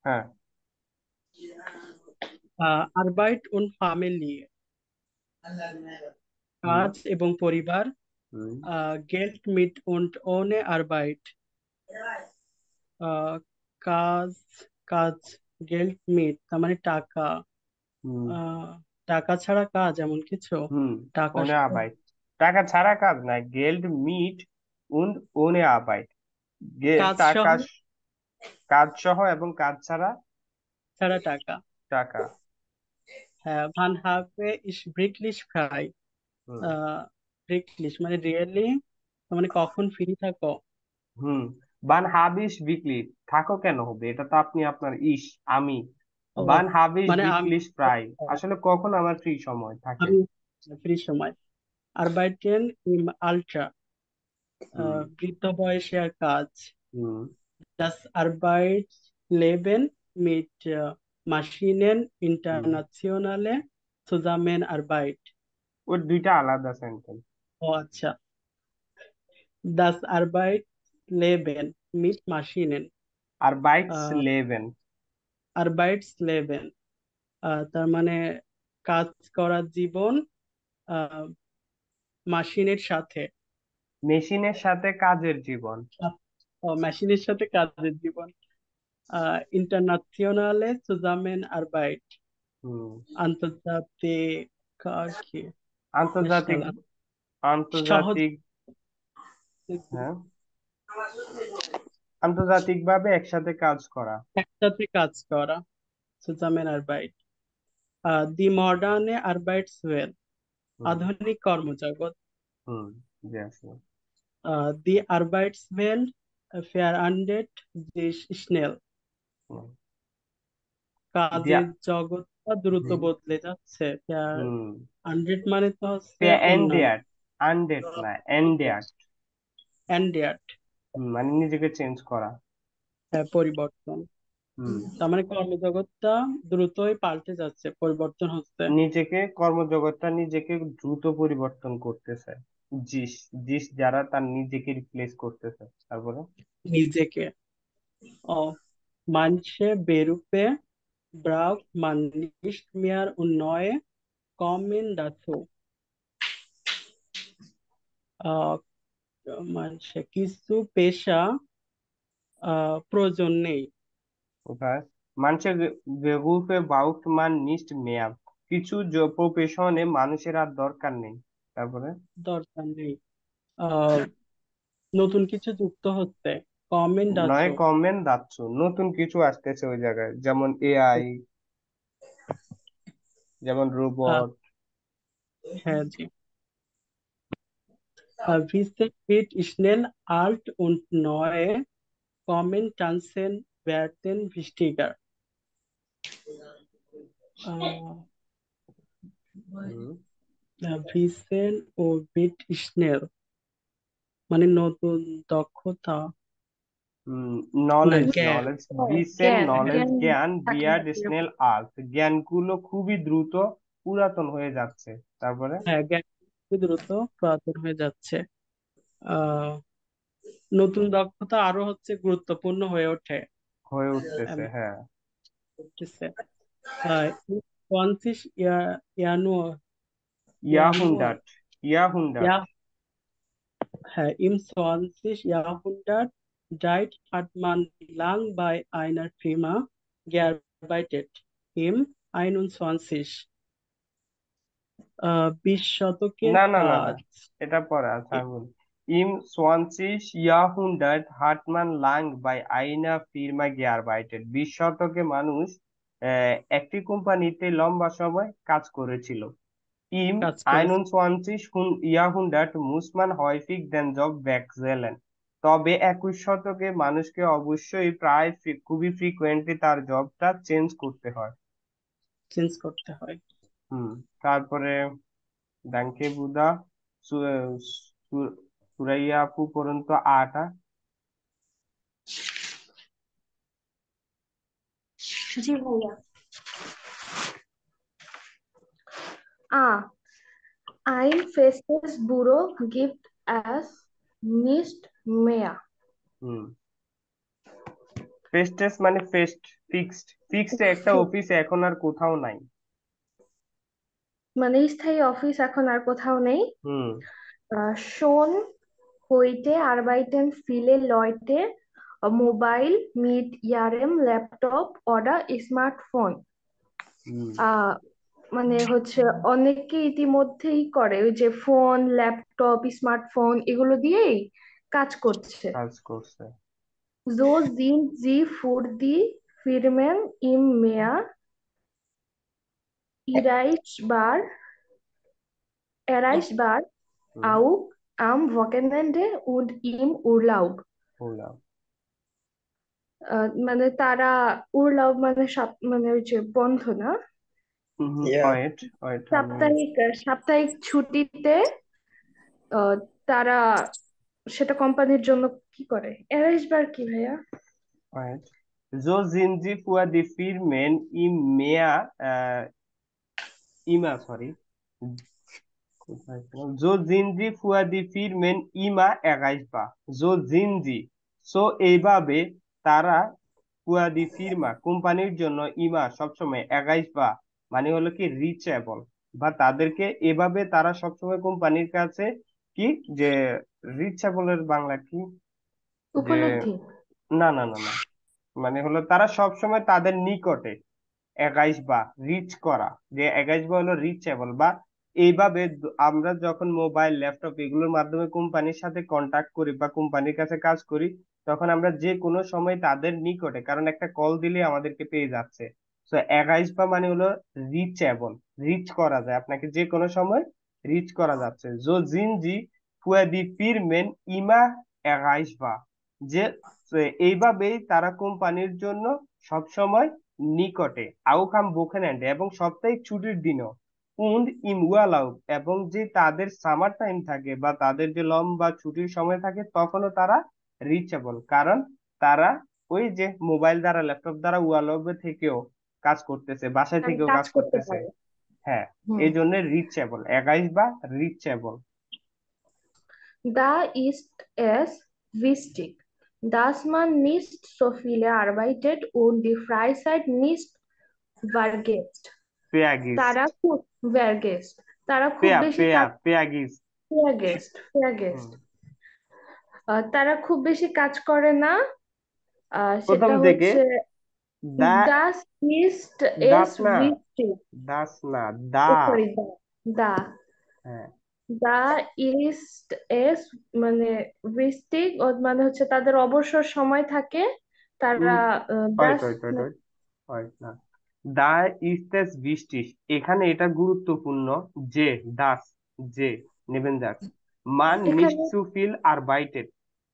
হ্যাঁ। আরবাইট und Familie, হুম। কাজ এবং পরিবার। হুম। Geld mit und ohne Arbeit, আহ, কাজ কাজ গেল্ড মিট তার মানে টাকা। হুম। আহ, টাকা ছাড়া কাজ এমন কিছু। হুম। টাকা ohne সহ Arbeit, টাকা ছাড়া কাজ না, Geld mit und ohne Arbeit, কাজ সহ টাকা কাজ সহ এবং কাজ ছাড়া ছাড়া টাকা। টাকা। হ্যাঁ, ভান হাবে ইস ব্রিকলিশ ফ্রাই। হুম। ব্রিকলিশ মানে রিয়েলি, মানে কখন ফ্রি থাকো। হুম। বান হাবিস বিকলি, থাকো কেন হবে, এটা তো আপনি আপনার আমি। ও, বান হাবিস মানে আমি বিকলিশ প্রায়, আসলে কখন আমার ফ্রি সময় থাকে। আমি ফ্রি সময়। আরবাইটেন ইম আলট্রা, হুম। বৃদ্ধ বয়সে কাজ। হুম। Das Arbeitsleben mit Maschinen হুম। internationale Zusammenarbeit. ওর দুইটা আলাদা সেন্টেন্স। ও আচ্ছা। Das Arbeitsleben mit Maschinen, আর বাইটস আহ, লেভেন। Arbeitsleben, তার মানে কাজ করার জীবন মাশিনের সাথে। মেশিনের সাথে কাজের জীবন। মেশিনের সাথে কাজের জীবন। ইন্টারন্যাশনালে জুজামেন আরবাইট, হুম। আন্তর্জাতিক আর কি, আন্তর্জাতিক। ন্যাশনাল, সহজ আন্তর্জাতিক। হ্যাঁ, আন্তর্জাতিক ভাবে একসাথে কাজ করা। একসাথে কাজ করা। জুজামেন আরবাইট। দি মডার্নে আরবাইটসওয়েল, হুম। আধুনিক কর্মজগৎ। হুম। জি আসলে। দি আরবাইটসওয়েল ফেয়ারান্ডেট দি স্নেল, হুম। দিয়া। কাজের জগৎটা দ্রুত হুম। বদলে যাচ্ছে। হুম। ফেয়ারান্ডেট মানে তো হচ্ছে উন্নয়ন। এন্ডিয়ার, আনডেট না এন্ডিয়ার। অ্যান্ডিয়াট, মানে নিজেকে চেঞ্জ করা। পরিবর্তন। হুম। তার মানে কর্মজগৎটা দ্রুতই পাল্টে যাচ্ছে, পরিবর্তন হচ্ছে। নিজেকে, কর্মজগৎটা নিজেকে দ্রুত পরিবর্তন করতেছে। জিস, জিস যারা তার নিজেকে রিপ্লেস করতেছে। তারপরে নিজেকে। ও, manche Berufe braucht man nicht mehr und neue kommen dazu. আহ, কিছু পেশা প্রয়োজন নেই। কোথায়, মানুষের বেহুফে বাউট মান নিস্ট মেয়ার, কিছু প্রফেশনে মানুষের আর দরকার নেই। তারপরে দরকার নেই। আহ, নতুন কিছু যুক্ত হচ্ছে। কমেন্ট নয় দাচো। কমেন যাচ্ছ, নতুন কিছু আসতেছে ওই জায়গায়, যেমন এআই, যেমন রোবট। হ্যাঁ জি। Wissen wird schnell alt und neue Kompetenzen werden wichtiger. আহ, Wissen ও wird schnell মানে নতুন দক্ষতা, না নলেজ, জ্ঞান। নলেজ বিসেন, জ্ঞান নলেজ জ্ঞান জ্ঞান, থাকলে বিয়ার্ড স্নেল এরকম। আর্ট, জ্ঞানগুলো খুবই দ্রুত পুরাতন হয়ে যাচ্ছে। তারপরে হ্যাঁ, জ্ঞান খুবই দ্রুত পুরাতন হয়ে যাচ্ছে। আহ নতুন দক্ষতা আরো হচ্ছে গুরুত্বপূর্ণ হয়ে ওঠে। হয়ে উঠতেছে, এমন হ্যাঁ। করতেছে। আহ 20 Januar, ইয়াহুন্ডাট, ইয়াহুন্ডাট। ja, im 20. Jahrhundert died hat man lang bei einer Firma gearbeitet. Im 21. 20 শতকের না না না না, কাজ। এটা পরে আছে, আমি বলি। ইম 20 Jahrhundert hat man lang bei einer Firma gearbeitet, 20 শতকে মানুষ একটি কোম্পানিতে লম্বা সময় কাজ করেছিল। ইম কাজ করেছে। 21 Jahrhundert muss man häufig den Job wechseln, তবে 21 শতকে মানুষকে অবশ্যই প্রায় খুবই ফ্রিকোয়েন্টলি তার জবটা চেঞ্জ করতে হয়। চেঞ্জ করতে হয়। হুম। তারপরে ডাঙ্কে বুদা, সুরাইয়া আপু পর্যন্ত আটা। জি ভাইয়া। A. Ein festes Büro gibt es nicht mehr. হুম। ফেস্টেস মানে ফিক্সড ফিক্সড একটা অফিসে এখন আর কোথাও নাই। মানে স্থায়ী অফিস এখন আর কোথাও নেই। হুম। শোন heute arbeiten viele Leute mobile mit ihrem laptop oder smartphone. হুম। আহ মানে হচ্ছে অনেকে ইতিমধ্যেই করে ওই যে ফোন, ল্যাপটপ, স্মার্টফোন এগুলো দিয়েই কাজ করছে। কাজ করছে। So sind sie für die Firmen im Meer erreichbar, erreichbar hmm. auch am Wochenende und im Urlaub. বললাম। মানে তারা উরলাব মানে মানে ওই যে বন্ধ না, Yeah. ওয়েট ওয়েট আমি। সাপ্তাহিক ছুটিতে আহ, তারা সেটা কোম্পানির জন্য কি করে, অ্যারেঞ্জবার কি ভাইয়া? Wait So sind Sie für die Firmen im Meer, sorry, কোথায় ছিল? So sind Sie für die Firmen immer erreichbar. So sind Sie. So এইভাবে তারা für die Firma কোম্পানির জন্য ইমা সবসময় erreichbar মানে হলো কি রিচেবল, বা তাদেরকে এভাবে তারা সবসময় কোম্পানির কাছে কি, যে রিচেবলের বাংলা কি, যে উপলব্ধি। না না না না, মানে হলো তারা সবসময় তাদের নিকটে, এগাইশ বা রিচ করা, যে এগাইশ বা হলো রিচেবল, বা এইভাবে আমরা যখন মোবাইল ল্যাপটপ এগুলোর মাধ্যমে কোম্পানির সাথে কন্টাক্ট করি বা কোম্পানির কাছে কাজ করি, তখন আমরা যে কোনো সময় তাদের নিকটে, কারণ একটা কল দিলে আমাদেরকে পেয়ে যাচ্ছে। তো এগাইশ বা মানে হলো রিচেবল, রিচ করা যায়, আপনাকে যে কোনো সময় রিচ করা যাচ্ছে। জো জিনজি ফুয়া দি ফিরমেন ইমা এগাইশ বা, যে এইভাবেই তারা কোম্পানির জন্য সব সময় নিকটে, আউকাম বোকেন্যান্ড এবং সাপ্তাহিক ছুটির দিনও, উন্ড ইম উয়ালাউ এবং যে তাদের সামার টাইম থাকে বা তাদের যে লম্বা ছুটির সময় থাকে তখনও তারা রিচেবল, কারণ তারা ওই যে মোবাইল দ্বারা ল্যাপটপ দ্বারা উয়ালাউবে থেকেও কাজ করতেছে, বাসায় মানে থেকেও কাজ কাজ করতে করতেছে। পারে। হ্যাঁ, হুম। এই জন্য রিচেবল, এগাইশ বা reachable. Da ist es wichtig, dass man nicht so viele arbeitet und die Freizeit nicht vergisst. পেয়াগিস্ট। তারা খুব vergisst, তারা খুব পেয়া বেশি পেয়া কাজ পেয়াগিস্ট। vergisst, হুম। vergisst। তারা খুব বেশি কাজ করে না। প্রথম সেটা থেকে হচ্ছে দা, das ist es দাস না, wichtig, দাস না, দা। সরি দা, হ্যাঁ। দা ইস্ট এস মানে বৃষ্টিক মানে হচ্ছে তাদের অবসর সময় থাকে তারা ওয়েট দাস ওয়েট ওয়েট ওয়েট ওয়েট না, দা ইস্তেস বৃষ্টিস, এখানে এটা গুরুত্বপূর্ণ যে দাস, যে নেবেন দাস, মান নিস্ট এখানে টু ফিল আর বাইটেড,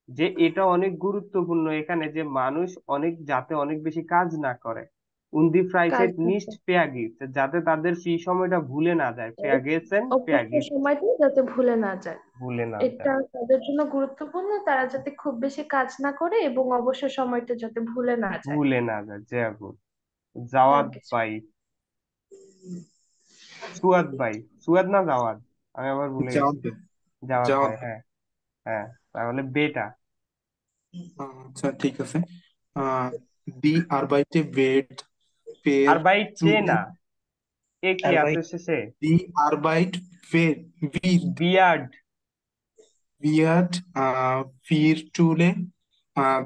যে এটা অনেক গুরুত্বপূর্ণ এখানে, যে মানুষ অনেক যাতে অনেক বেশি কাজ না করে, উন্দি কাজ ফ্রাইসেট নিস্ট করতে পেয়াগিট, যাতে তাদের সেই সময়টা ভুলে না যায়, পেয়াগেছেন অবসর পেয়াগিট, সময়টা যাতে ভুলে না যায়, ভুলে না এটা যায়। তাদের জন্য গুরুত্বপূর্ণ। তারা যাতে খুব বেশি কাজ না করে এবং অবসর সময়টা যাতে ভুলে না যায়। ভুলে না যায়, যে জাওয়াদ Danke schön. ভাই, সুয়াদ ভাই, সুয়াদ না জাওয়াদ, আমি আবার ভুলে গেছি। জবাব জাওয়াদ জবাব ভাই, হ্যাঁ। হ্যাঁ, তাহলে বেটা। আচ্ছা ঠিক আছে। দি আরবাইটে ওয়েট পের আর ভাই চুলে না, এ কি আছে আরবাইট শেষে? দি আরবাইট উইথ বিয়ার্ড। উইয়ার্ড ফির চুলে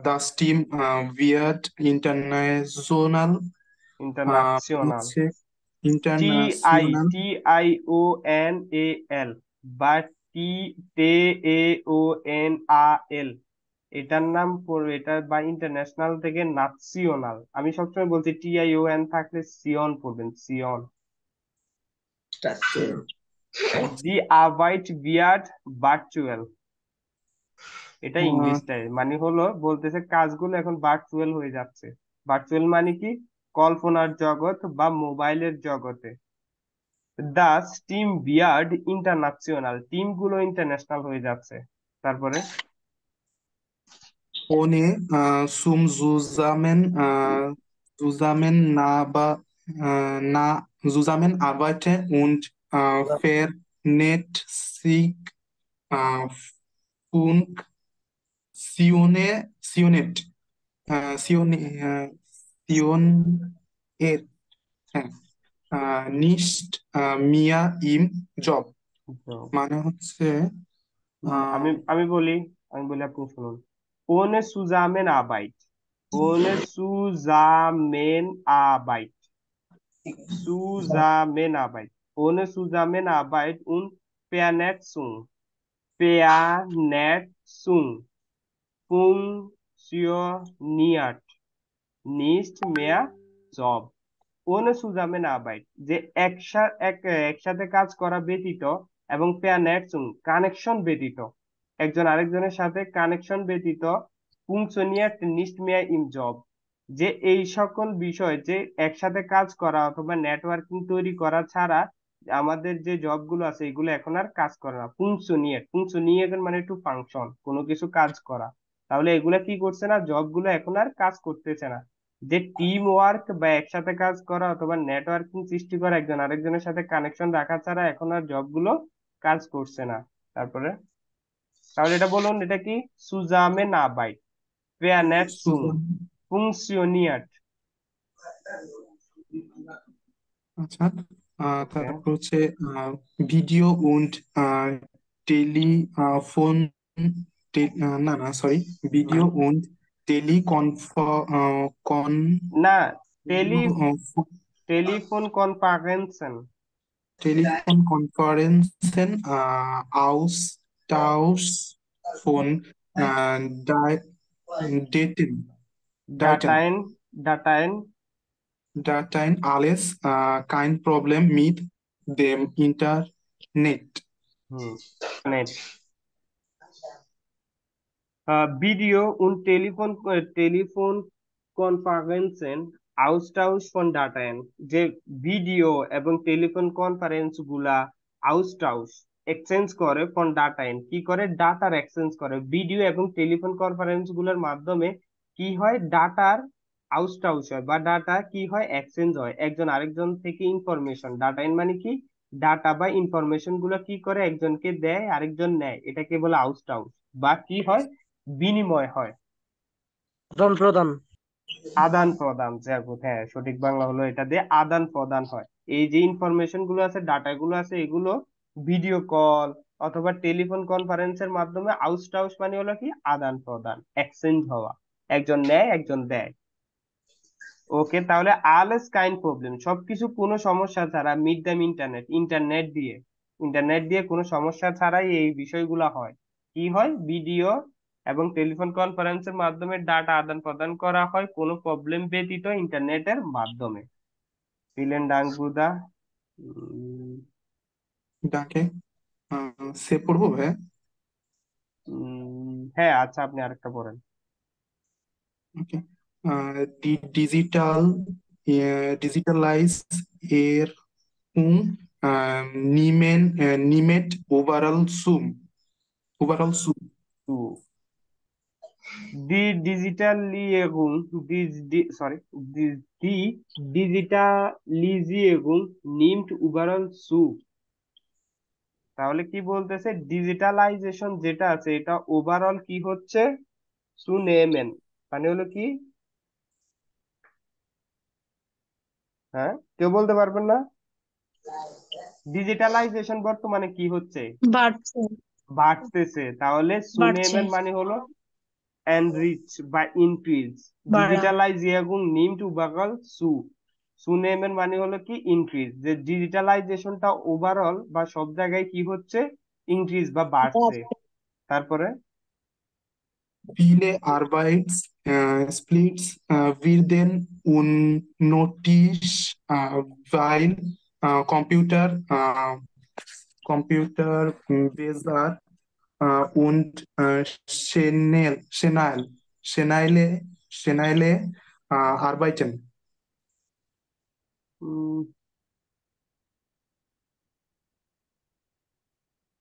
দাস টিম উইয়ার্ড ইন্টারন্যাশনাল ইন্টারন্যাশনাল। হচ্ছে T I international T I O N A L, বা টি টে এ ও এন আ এল, এটার নাম পড়বে এটা, বা ইন্টারন্যাশনাল থেকে নাৎসিওনাল, আমি সবসময় বলছি টি আই ও এন থাকলে সিয়ন পড়বেন, সিয়ন। দি আরবাইট বিয়ার্ড ভার্চুয়াল, এটা ইংলিশটাই, মানে হলো বলতেছে কাজগুলো এখন ভার্চুয়াল হয়ে যাচ্ছে। ভার্চুয়াল মানে কি, কল্পনার জগৎ বা মোবাইলের জগতে। Das team beard international, team গুলো ইন্টারন্যাশনাল হয়ে যাচ্ছে। তারপরে ohne zusammenarbeiten und vernetzt äh, funktioniert Sion Sion এর, হ্যাঁ, নিস্ট মিয়া ইম জব, তো মানে হচ্ছে আমি আমি বলি আমি বলি আপনি শুনুন। ohne Zusammenarbeit, ohne Zusammenarbeit, Zusammenarbeit, ohne Zusammenarbeit und Vernetzung, Vernetzung funktioniert nicht mehr Job। ohne Zusammenarbeit যে একসাথে কাজ করা ব্যতীত এবং Vernetzung কানেকশন ব্যতীত, একজন আরেকজনের সাথে কানেকশন ব্যতীত funktioniert nicht mehr im Job, যে এই সকল বিষয় যে একসাথে কাজ করা অথবা নেটওয়ার্কিং তৈরি করা ছাড়া আমাদের যে জবগুলো আছে এগুলো এখন আর কাজ করে না। ফুংশনিয়েট মানে টু ফাংশন, কোনো কিছু কাজ করা। তাহলে এগুলা কি করছে না, জবগুলো এখন আর কাজ করতেছে না। যে টিম ওয়ার্ক বা একসাথে কাজ করা অথবা নেটওয়ার্কিং সৃষ্টি করা একজন আরেকজনের সাথে কানেকশন রাখা ছাড়া এখন আর জবগুলো কাজ করছে না। তারপরে তাহলে এটা বলুন, এটা কি? Zusammenarbeit, Vernetzung, সুজান। funktioniert। আচ্ছা, ওকে। তারপর হচ্ছে ভিডিও উন্ড টেলিফোন, না না সরি, ভিডিও উন্ড টেলিকন না, টেলি টেলিফোন কনফারেন্সেন। Telefonkonferenzen, Austausch von Daten, Daten, ডাটাইন ডাটাইন Dateien, alles, kein Problem mit dem Internet. হুম, net. Video und Telefonkonferenzen, Austausch von Daten, যে ভিডিও এবং টেলিফোন কনফারেন্স গুলা আউস্টাউস এক্সচেঞ্জ করে ফন ডাটাইন, কি করে? ডাটার এক্সচেঞ্জ করে। ভিডিও এবং টেলিফোন কনফারেন্স গুলোর মাধ্যমে কি হয়? ডাটার আউস্টাউস হয় বা ডাটা কি হয়? এক্সচেঞ্জ হয় একজন আরেকজন থেকে ইনফরমেশন। ডাটাইন মানে কি? ডাটা বা ইনফরমেশন গুলো কি করে? একজনকে দেয়, আরেকজন নেয়, এটাকে বলে আউস্টাউস। বা কি হয়? বিনিময় হয়। আদান প্রদান। আদান প্রদান, হ্যাঁ সঠিক বাংলা হলো এটা দিয়ে আদান প্রদান হয়। এই যে ইনফরমেশন গুলো আছে, ডাটা গুলো আছে, এগুলো ভিডিও কল অথবা টেলিফোন কনফারেন্সের মাধ্যমে আউসটাউস মানে হলো কি? আদান প্রদান, এক্সচেঞ্জ হওয়া, একজন নেয় একজন দেয়। ওকে, তাহলে আলেস কাইন প্রবলেম, সবকিছু কোনো সমস্যা ছাড়া, মিড দ্য ইন্টারনেট, ইন্টারনেট দিয়ে কোনো সমস্যা ছাড়াই এই বিষয়গুলো হয়। কি হয়? ভিডিও এবং টেলিফোন কনফারেন্সের মাধ্যমে ডাটা আদান প্রদান করা হয় কোনো প্রবলেম ব্যতীত ইন্টারনেটের মাধ্যমে। ভিলেন ডাঙ্গুদা। ডাকে সে পড়বো ভাই। হ্যাঁ আচ্ছা, আপনি আরেকটা বলেন। ওকে, ডিজিটাল ডিজিটালাইজ এর নিমেট ওভারঅল সুম। Die Digitalisierung, die Digitalisierung nimmt überall zu। তাহলে কি বলতেছে? ডিজিটালাইজেশন যেটা আছে এটা ওভারঅল কি হচ্ছে? সুনেমেন মানে হলো কি? হ্যাঁ, কেউ বলতে পারবেন না? ডিজিটালাইজেশন বর্তমানে কি হচ্ছে? বাড়ছে। বাড়তেছে। তাহলে বাড়ছে। সুনেমেন মানে হলো enrich বা increase। বাড়া। ডিজিটালাইজেশন নিম্ন উবাগল সু, সুনেমের মানে হলো কি? ইনক্রিজ। যে ডিজিটালাইজেশনটা ওভারঅল বা সব জায়গায় কি হচ্ছে? ইনক্রিজ বা বাড়ছে। তারপরে Viele Arbeitsplätze werden unnötig, weil Computer besser und schnelle arbeiten. উম,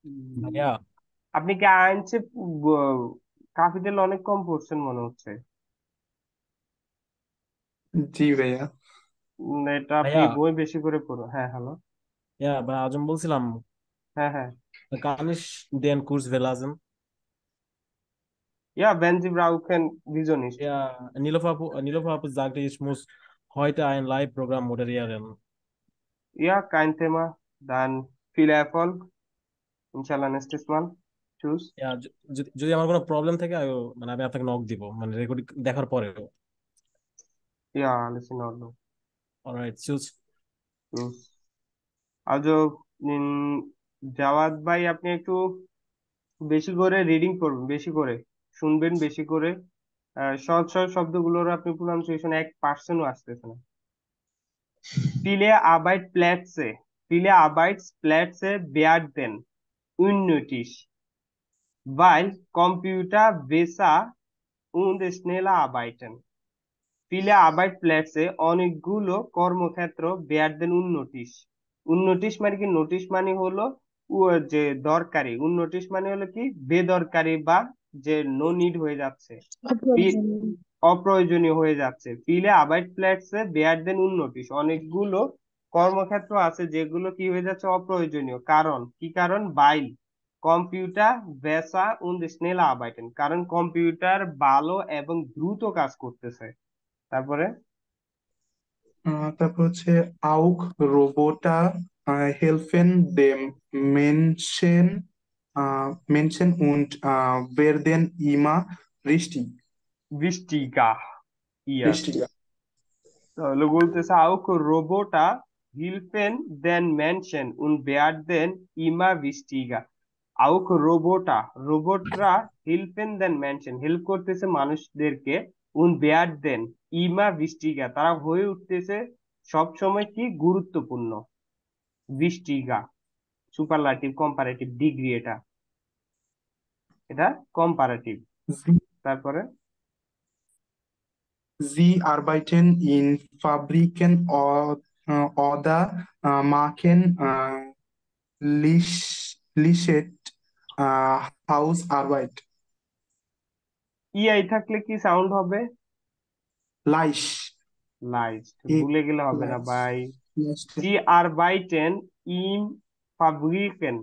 উম, ভাইয়া আপনি কি আইনসে কাফিদের অনেক কম পড়ছেন মনে হচ্ছে। জি ভাইয়া। এটা আপনি ভাইয়া বই বেশি করে পড়ুন। হ্যাঁ হ্যালো। ভাই আজম বলছিলাম, হ্যাঁ হ্যাঁ। kann ich den Kurs verlassen? Ja, wenn Sie brauchen, wieso nicht? Ja, Nilofer Apus sagte, ich muss heute ein Live-Programm moderieren. Ja, kein Thema. Dann viel Erfolg. Inshallah, nächstes Mal. Tschüss. যদি আমার কোনো problem থাকে মানে আমি আপনাকে knock দিব মানে recording দেখার পরেও। Ja, alles in Ordnung. Alright, চুজ। Tschüss. Also, জাওয়াদ ভাই আপনি একটু বেশি করে রিডিং করবেন, বেশি করে শুনবেন, বেশি করে সহজ সহজ শব্দগুলোর আপনি প্রোনাউন্সিয়েশন 1%ও আসতেছে না। Viele Arbeitsplätze, viele Arbeitsplätze werden unnötig, weil Computer besser und schneller arbeiten. Viele Arbeitsplätze, অনেকগুলো কর্মক্ষেত্র werden unnötig. উননোটিশ মানে কি? নোটিশ মানে হলো যে দরকারি, উননোটিশ মানে হলো কি বেদরকারি বা যে নো নিড হয়ে যাচ্ছে, অপ্রয়োজনীয় হয়ে যাচ্ছে। ফিলে আবাইটপ্লেটসে werden unnötig, অনেকগুলো কর্মক্ষেত্র আছে যেগুলো কি হয়ে যাচ্ছে অপ্রয়োজনীয়। কারণ কি? কারণ বাইল কম্পিউটার বেসা und schneller arbeiten, কারণ কম্পিউটার ভালো এবং দ্রুত কাজ করতেছে। তারপরে তারপর হচ্ছে auch Roboter helfen dem Menschen und werden immer wichtiger, ইয়াস। richtiger. তাহলে বলতেছে auch Roboter helfen den Menschen und werden immer wichtiger. auch Roboter, রোবটরা helfen den Menschen, help করতেছে মানুষদেরকে, und werden immer wichtiger, তারা হয়ে উঠতেছে সব সময় কি গুরুত্বপূর্ণ। wichtiger সুপারলাটিভ কম্পারেটিভ ডিগ্রি, এটা এটা কম্পারেটিভ। Sie, তারপরে sie arbeiten in Fabriken oder machen Licht Hausarbeit. ইআই থাকলে কি সাউন্ড হবে? Leicht. লাইস্ট, E- ভুলে গেলে হবে না Leicht. ভাই। Leicht. Sie arbeiten in Fabriken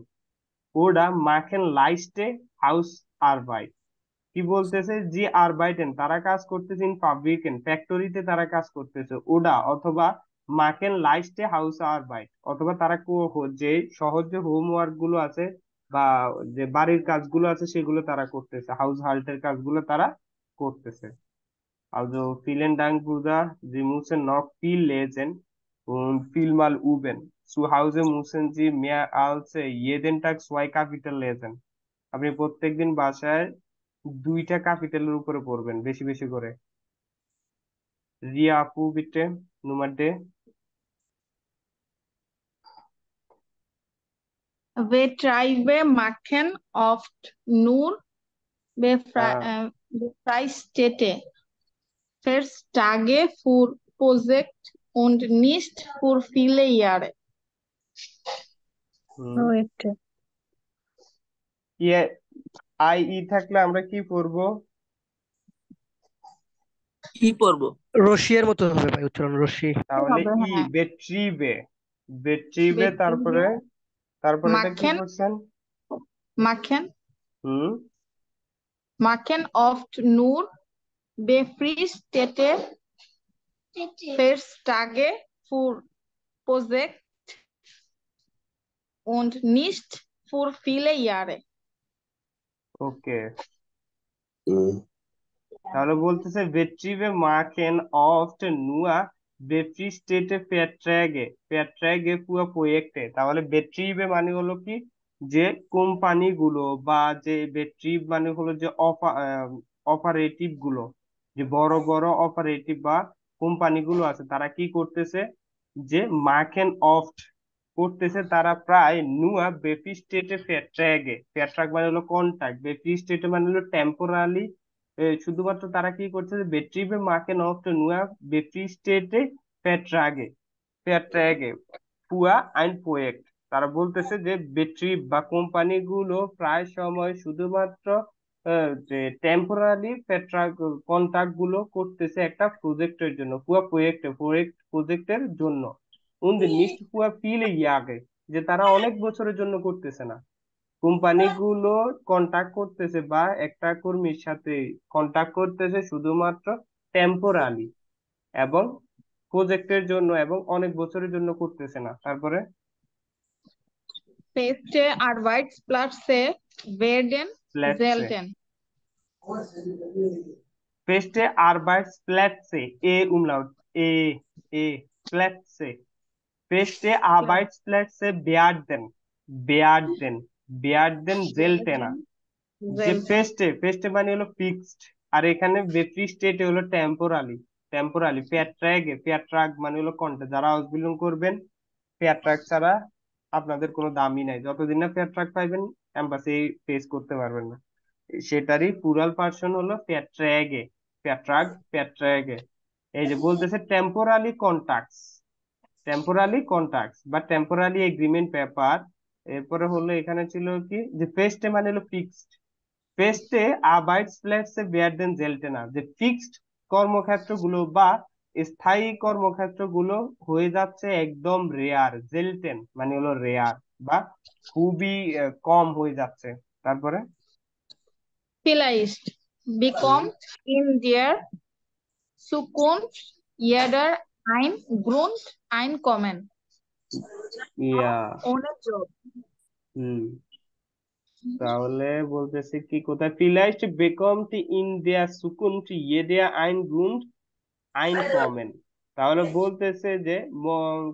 oder machen leichte Hausarbeit. কি বলতেছে? জি আরবাইটেন, তারা কাজ করতেছে, ইন ফাব্রিকেন ফ্যাক্টরিতে তারা কাজ করতেছে, ওডা অথবা মাকেন লাইস্টে হাউস আরবাইট, অথবা তারা যে সহজ যে হোমওয়ার্ক গুলো আছে বা যে বাড়ির কাজগুলো আছে সেগুলো তারা করতেছে, হাউস হাল্টের কাজগুলো তারা করতেছে। Also vielen Dank, Bruder. Sie müssen noch viel lesen und viel mal üben. Zu Hause müssen Sie mehr als jeden Tag 2 Kapitel lesen. আপনি প্রত্যেকদিন বাসায় 2টা কাপিটালের উপরে পড়বেন, বেশি বেশি করে। রিয়া আপু বিটে নুমার day. Betreibe machen oft nur befreistete Verträge für Projekte und nicht für viele Jahre. ইয়ে আই ই থাকলে আমরা কি পড়বো? কি পড়বো? রশিয়ার মতো হবে ভাই, উচ্চারণ রশি। তাহলে হবে, ই হ্যাঁ। বেট্রিবে, বেট্রিবে, তারপরে তারপরে এটা কি Machen, করছেন? machen, হুম machen oft nur befristete Verträge für Projekte und nicht für viele Jahre. ওকে, তাহলে বলতেছে বেট্রিবে মার্কেন অফট নুয়া বেফ্রিস্টেটে ফেয়ারট্র্যাগে পুয়া প্রজেক্টে। তাহলে বেট্রিবে মানে হলো কি যে কোম্পানিগুলো বা যে বেট্রি মানে হলো যে অপারেটিভ গুলো, যে বড় বড় অপারেটিভ বা কোম্পানিগুলো আছে, তারা কি করতেছে? যে মার্কেন অফট করতেছে তারা প্রায় নুয়া বেফ্রিস্টেটে ফেয়ারট্র্যাগ মানে হলো কন্ট্রাক্ট, বেফ্রিস্টেটে মানে হলো টেম্পোরারি। শুধুমাত্র তারা কি করছে? যে বেট্রিবে মার্কেন অফট নুয়া বেফ্রিস্টেটে ফেয়ারট্র্যাগে ফেয়ারট্র্যাগে পুয়া আইন প্রজেক্ট। তারা বলতেছে যে ব্যাটারি বা কোম্পানিগুলো প্রায় সময় শুধুমাত্র যে টেম্পোরারি কন্ট্রাক্ট গুলো করতেছে একটা প্রজেক্টের জন্য, পুয়া প্রজেক্টের জন্য। und nicht für viele Jahre, যে তারা অনেক বছরের জন্য করতেছে না, কোম্পানিগুলো কন্টাক্ট করতেছে বা একটা কর্মীর সাথে কন্টাক্ট করতেছে শুধুমাত্র টেম্পোরালি এবং প্রজেক্টের জন্য এবং অনেক বছরের জন্য করতেছে না। তারপরে Feste Arbeitsplätze werden প্ল্যাটসে selten. ফেস্টে আরবাইটসপ্ল্যাটসে এ umlaut এ এ প্ল্যাটসে ফেস্টে আরবাইটসপ্lätze werden seltener। যে Selten. ফেস্টে মানে হলো ফিক্সড, আর এখানে বেফ্রিস্টেট হলো টেম্পোরালি পেয়ারট্রাগ মানে হলো কন্ট্রা। যারা হাউস বিল্ডিং করবেন পেয়ারট্রাগ ছাড়া আপনাদের কোনো দামই নাই, যতদিন না পেয়ারট্রাগ পাইবেন এম্বাসি ফেস করতে পারবেন না। সেটারই প্লুরাল ভার্সন হলো পেয়ারট্রাগে। এই যে বলতেছে টেম্পোরালি কন্ট্রাক্টস বা টেম্পোরারি এগ্রিমেন্ট পেপার। এরপরে হলো এখানে ছিল কি যে ফেস্টে মানে হলো ফিক্সড, ফেস্টে আরবাইটসপ্lätze werden seltener। যে ফিক্সড কর্মক্ষেত্রগুলো বা স্থায়ী কর্মক্ষেত্রগুলো হয়ে যাচ্ছে একদম রেয়ার। জেলটেন মানে হলো রেয়ার বা খুবই কম হয়ে যাচ্ছে। তারপরে Vielleicht bekommt in der Zukunft jeder ein Grundeinkommen yeah ohne Job. হুম তাহলে বলতেছে কি কোথায় vielleicht bekommt in der Zukunft jeder ein Grundeinkommen। তাহলে বলতেছে যে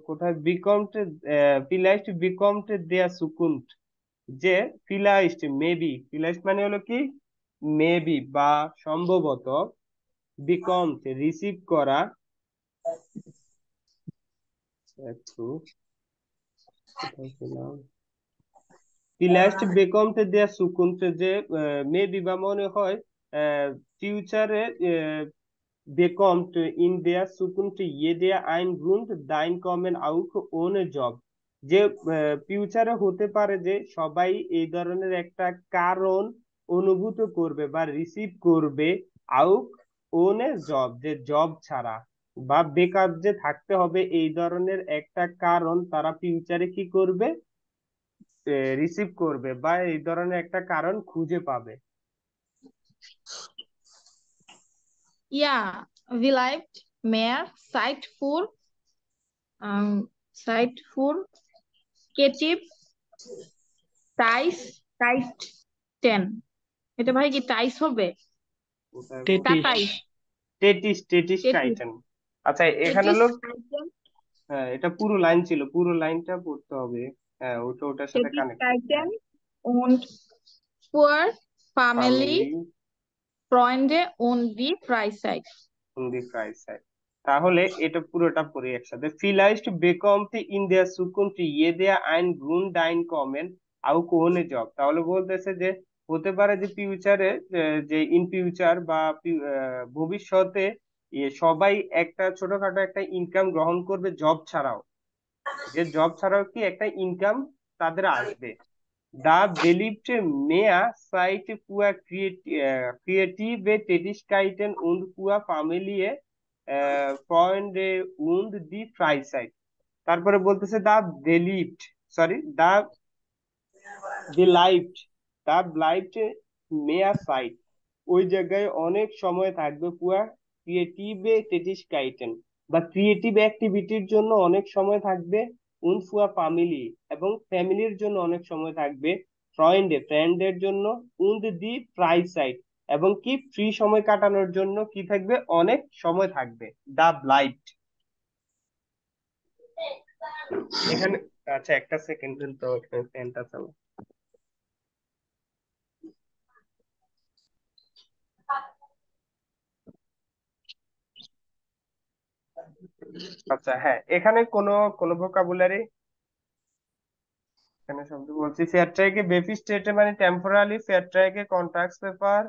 কোথায় bekommt vielleicht bekommt der Zukunft যে vielleicht মানে হলো কি মেবি বা সম্ভবত, bekommt রিসিভ করা, একটু কোথায় ছিলাম, vielleicht bekommt der Zukunft যে মেবি বা মনে হয় ফিউচারে bekommt in der Zukunft jeder ein Grundeinkommen auch ohne Job। যে ফিউচারে হতে পারে যে সবাই এই ধরনের একটা কারণ অনুভূত করবে বা রিসিভ করবে আউক ohne জব, যে জব ছাড়া বা বেকার যে থাকতে হবে এই ধরনের একটা কারণ তারা ফিউচারে কি করবে, রিসিভ করবে বা এই ধরনের একটা কারণ খুঁজে পাবে। Ja, vielleicht mehr Zeit für Kreativ Taisten. এটা ভাই কি টাইস হবে? কোথায় তেতিশ। টাটাইস। টেটিস কাইটেন। আচ্ছা এখানে হলো হ্যাঁ এটা পুরো লাইন ছিল, পুরো লাইনটা পড়তে হবে। হ্যাঁ ওটার সাথে connected. Tätigkeiten und für Family, family Freunde und die Freizeit. on the price side। তাহলে এটা পুরোটা পড়ি একসাথে। vielleicht bekommt in der Zukunft jeder ein Grundeinkommen auch ohne Job। তাহলে বলতেছে যে হতে পারে যে ফিউচারে, যে ইন ফিউচার বা ভবিষ্যতে সবাই একটা ছোটখাটো একটা ইনকাম গ্রহণ করবে জব ছাড়াও, যে জব ছাড়াও কি একটা ইনকাম তাদের আসবে। Da beliebte mehr Zeit für kreative Tätigkeiten und für Familie, Freunde und die Freizeit। তারপরে বলতেছে দা bleibt mehr Zeit, ওই জায়গায় অনেক সময় থাকবে পুয়া ক্রিয়েটিভ Tätigkeiten বা ক্রিয়েটিভ অ্যাক্টিভিটির জন্য অনেক সময় থাকবে, ফুয়া ফ্যামিলি এবং ফ্যামিলির জন্য অনেক সময় থাকবে, ফ্রেন্ডের জন্য, দি ফ্রাইসাইড এবং কি ফ্রি সময় কাটানোর জন্য কি থাকবে অনেক সময় থাকবে। দা ব্লাইট এখানে। আচ্ছা একটা সেকেন্ড তো ফ্যানটা চালো। আচ্ছা হ্যাঁ এখানে কোনো কোনো ভোকাবুলারি এখানে শব্দ বলছি ফেয়ারট্রাকে বেফি স্টেটে মানে টেম্পোরারি, ফেয়ারট্রাকে কন্ট্রাক্ট পেপার,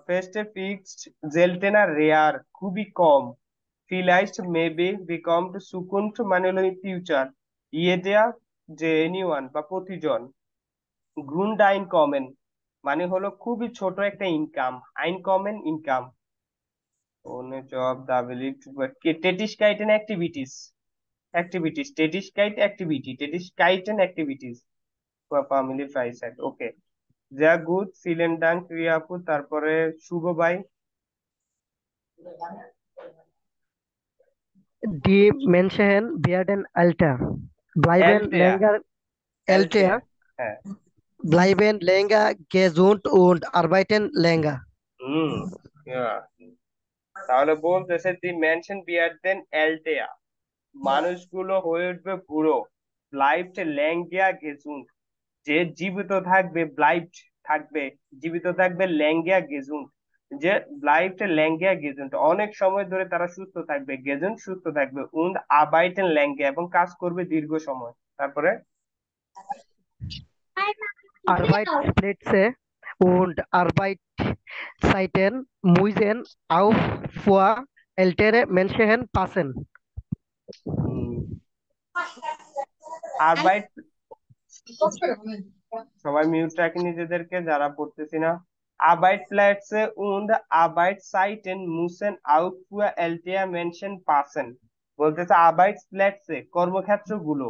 ফেস্টে ফিক্সড, জেলটেনা রেয়ার খুবই কম, ফিলাইস্ট মেবি, বিকম টু সুকুন্ট মানে হলো ফিউচার, ইয়েদেয়া যে এনিওয়ান বা প্রতিজন, গ্রুন্ড আইন কমেন মানে হলো খুবই ছোট একটা ইনকাম, আইন কমেন ইনকাম, ওনে জব দাবিলি টেটিসকাইটেন activities, Tätigkeit, Activity, Tätigkeiten, Activities family ফ্রাইসাইড। ওকে, যা গুড, ফিলেন ডাঙ্ক রিয়া আপু। তারপরে শুভ ভাই। Die Menschen werden älter, bleiben অ্যালটেয়া, länger অ্যালটেয়া, älter, হ্যাঁ। bleiben länger gesund und arbeiten länger. হুম, yeah. তাহলে বলতেছে দি মেনশন বিয়ার দেন অ্যালটেয়া, মানুষগুলো হয়ে উঠবে বুড়ো। ব্লাইভড ল্যাঙ্গিয়া গেজুন্ড, যে জীবিত থাকবে ব্লাইভড থাকবে, জীবিত থাকবে ল্যাঙ্গিয়া গেজুন্ড, যে ব্লাইভড ল্যাঙ্গিয়া গেজুন্ড, অনেক সময় ধরে তারা সুস্থ থাকবে, গেজুন্ড সুস্থ থাকবে, উন্ড আবাইটেন ল্যাঙ্গিয়া, এবং কাজ করবে দীর্ঘ সময়। তারপরে Arbeitsplätze und Arbeitszeiten müssen auf für ältere Menschen passen. আরবাইট, সবাই মিউট রাখি নিজেদেরকে যারা পড়তেছি না। Arbeitsplätze und Arbeitszeiten müssen auf für ältere Menschen passen, বলতেছে Arbeitsplätze কর্মক্ষেত্রগুলো,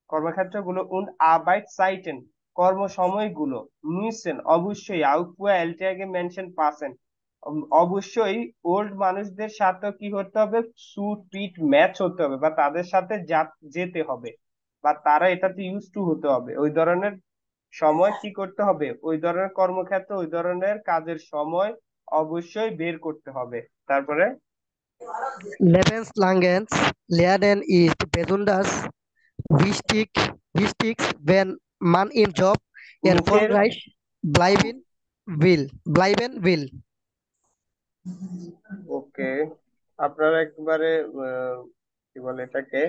কর্মক্ষেত্রগুলো und Arbeitszeiten কর্মসময়গুলো, müssen অবশ্যই auf für ältere Menschen passen অবশ্যই ওল্ড মানুষদের সাথে কি হতে হবে, সুট পিট ম্যাচ হতে হবে, বা তাদের সাথে যেতে হবে, বা তারা এটাতে ইউজ টু হতে হবে। ওই ধরনের সময় কি করতে হবে, ওই ধরনের কর্মক্ষেত্র, ওই ধরনের কাজের সময় অবশ্যই বের করতে হবে। তারপরে Lebenslanges Lernen ist besonders wichtig, wichtig, wenn man im Job মুখের, erfolgreich bleiben will. ওকে, আপনারা একবারে কি বলে এটাকে,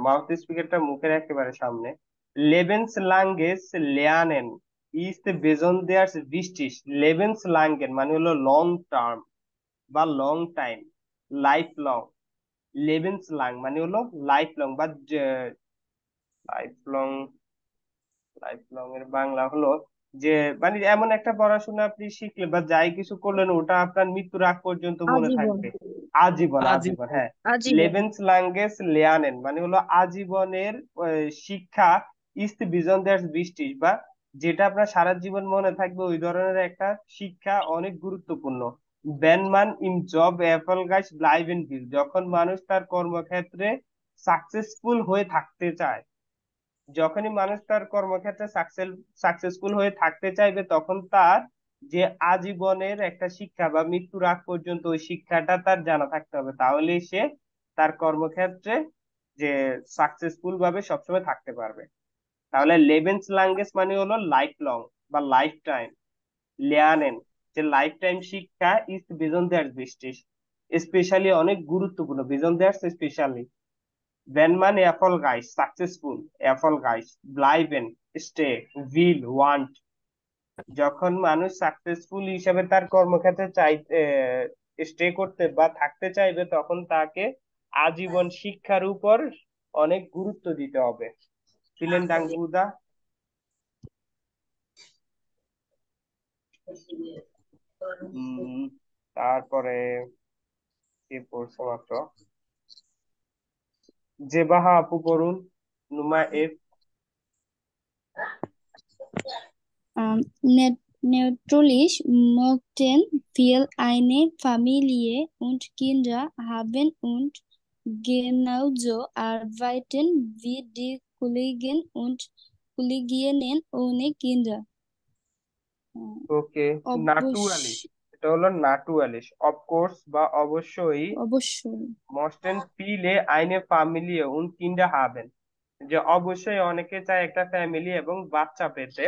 মাউথ স্পিকারটা মুখের একেবারে সামনে। লেবেন্স লাঙ্গেস লেয়ানেন ইস বেজন্দেয়ার্স বৃষ্টিস, লেবেন্স লাঙ্গেন মানে হলো লং টার্ম বা লং টাইম, লাইফ লং। লেবেন্স লাং মানে হলো লাইফ লং বা লাইফ লং, লাইফ লং এর বাংলা হলো যে মানে এমন একটা পড়াশোনা আপনি শিখলে বা যাই কিছু করলেন ওটা আপনার মৃত্যুর আগ পর্যন্ত মনে আজীবন। থাকবে। আজীবন, আজীবন, আজীবন। হ্যাঁ। আজীবন। লেবেন্স লাঙ্গেস লেয়ানেন মানে হলো আজীবনের শিক্ষা, ইস্ট বিজন দেয়ার বৃষ্টিস, বা যেটা আপনার সারা জীবন মনে থাকবে, ওই ধরনের একটা শিক্ষা অনেক গুরুত্বপূর্ণ। বেনমান ইম জব অ্যাপল গাছ ব্লাইভেন বিল, যখন মানুষ তার কর্মক্ষেত্রে সাকসেসফুল হয়ে থাকতে চায়, যখনই মানুষ তার কর্মক্ষেত্রে সাকসেসফুল হয়ে থাকতে চাইবে, তখন তার যে আজীবনের একটা শিক্ষা বা মৃত্যুর আগ পর্যন্ত ওই শিক্ষাটা তার জানা থাকতে হবে, তাহলে সে তার কর্মক্ষেত্রে যে সাকসেসফুল ভাবে সবসময় থাকতে পারবে। তাহলে লেবেন্স লাঙ্গেস মানে হলো লাইফ লং বা লাইফ টাইম, লেয়ানেন যে লাইফ টাইম শিক্ষা, ইজ বিজন দেয়ার বৃষ্টিস স্পেশালি অনেক গুরুত্বপূর্ণ, বিজন দেয়ার specially. Wenn man erfolgreich, successful, erfolgreich, bleiben, stay, will, want, যখন মানুষ সাকসেসফুল হিসেবে তার কর্মক্ষেত্রে স্টে করতে বা থাকতে চাইবে, তখন তাকে আজীবন শিক্ষার উপর অনেক গুরুত্ব দিতে হবে। ফিলেন ডাং বুদা। তারপরে কি পড়ছো মাত্র, জেবাহা আপু পড়ুন, নুমা F. Natürlich möchten wir eine Familie und Kinder haben und genauso arbeiten wie die Kollegen und Kolleginnen ohne Kinder. ওকে, নাটুয়ালি, এটা হলো নাটুয়ালিশ, অফকোর্স বা অবশ্যই, অবশ্যই মস্টেন ফিলে আইনে ফ্যামিলি উন কিন্ডা হাবেন, যে অবশ্যই অনেকে চায় একটা ফ্যামিলি এবং বাচ্চা পেতে।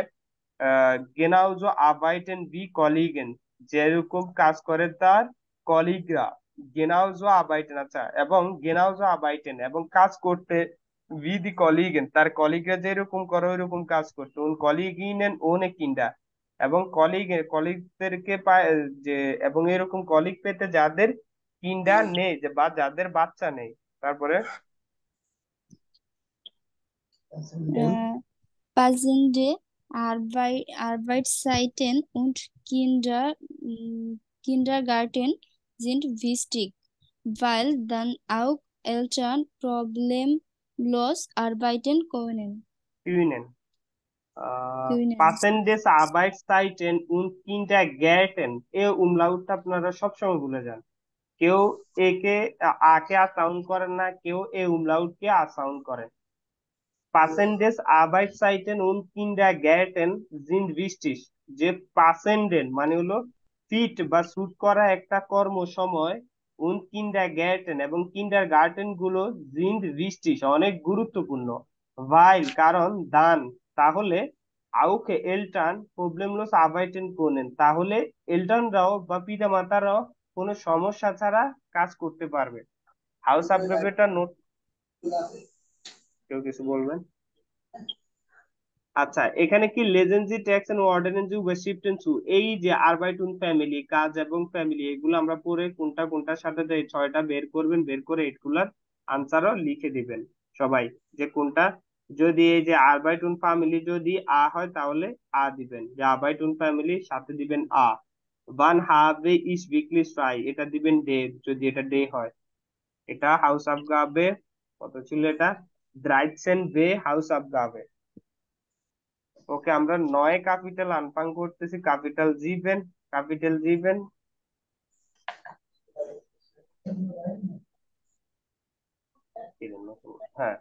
গেনাউজো আবাইটেন বি কলিগেন, যেরকম কাজ করে তার কলিগরা, গেনাউজো আবাইটেন, আচ্ছা, এবং গেনাউজো আবাইটেন এবং কাজ করতে, ভি দি কলিগেন তার কলিগরা যেরকম করে ওইরকম কাজ করতে, উন কলিগিনেন ওনে কিন্ডা, এবং কলিগদেরকে পায় যে, এবং এরকম কলিগ পেতে যাদের কিন্ডা নেই, যে বা যাদের বাচ্চা নেই। তারপরে passende Arbeitszeiten und Kindergarten sind wichtig, weil dann auch Eltern problemlos arbeiten können. Union, Quinnens. পাসেন ডেস আরবাইটসাইটেন und Kindergärten এ উমলাউটটা আপনারা সবসময় ভুলে যান। কেউ একে আকে সাউন্ড করেন না, কেউ এ উমলাউটকে সাউন্ড করেন। পাসেন ডেস আরবাইটসাইটেন und Kindergärten sind wichtig। যে পাসেন্ডেন মানে হলো ফিট বা শুট করা একটা কর্ম সময়, und Kindergärten এবং কিন্ডারগার্টেন গুলো sind wichtig অনেক গুরুত্বপূর্ণ। weil কারণ দান তাহলে আউকে এলটান প্রবলেমলোস আরবাইটেন কোনেন তাহলে এলটানরাও বা পিতা মাতারাও কোনো সমস্যা ছাড়া কাজ করতে পারবে। হাউস অ্যাপ্রোপ্রিয়েটর নোট, কেউ কিছু বলবেন? আচ্ছা, এখানে কি লেজেন্সি ট্যাক্স এন্ড অর্ডিন্যান্স শিফটেন টু এই যে আরবাইটুন ফ্যামিলি কাজ এবং ফ্যামিলি এগুলো আমরা পড়ে কোনটা কোনটার সাথে যে ছয়টা বের করবেন, বের করে এগুলার আনসারও লিখে দিবেন সবাই যে কোনটা। যদি এই যে আরবাইটুন ফ্যামিলি যদি আ হয় তাহলে আ দিবেন, যে আরবাইটুন ফ্যামিলি সাথে দিবেন আ। বান হাবে ইস উইকলি ফ্রাই এটা দিবেন ডে যদি এটা ডে হয়। এটা হাউস অফ গাবে কত ছিল এটা 13 বে হাউস অফ গাবে। ওকে, আমরা 9 ক্যাপিটাল আনপাং করতেছি। ক্যাপিটাল জিবেন, ক্যাপিটাল জিবেন। হ্যাঁ,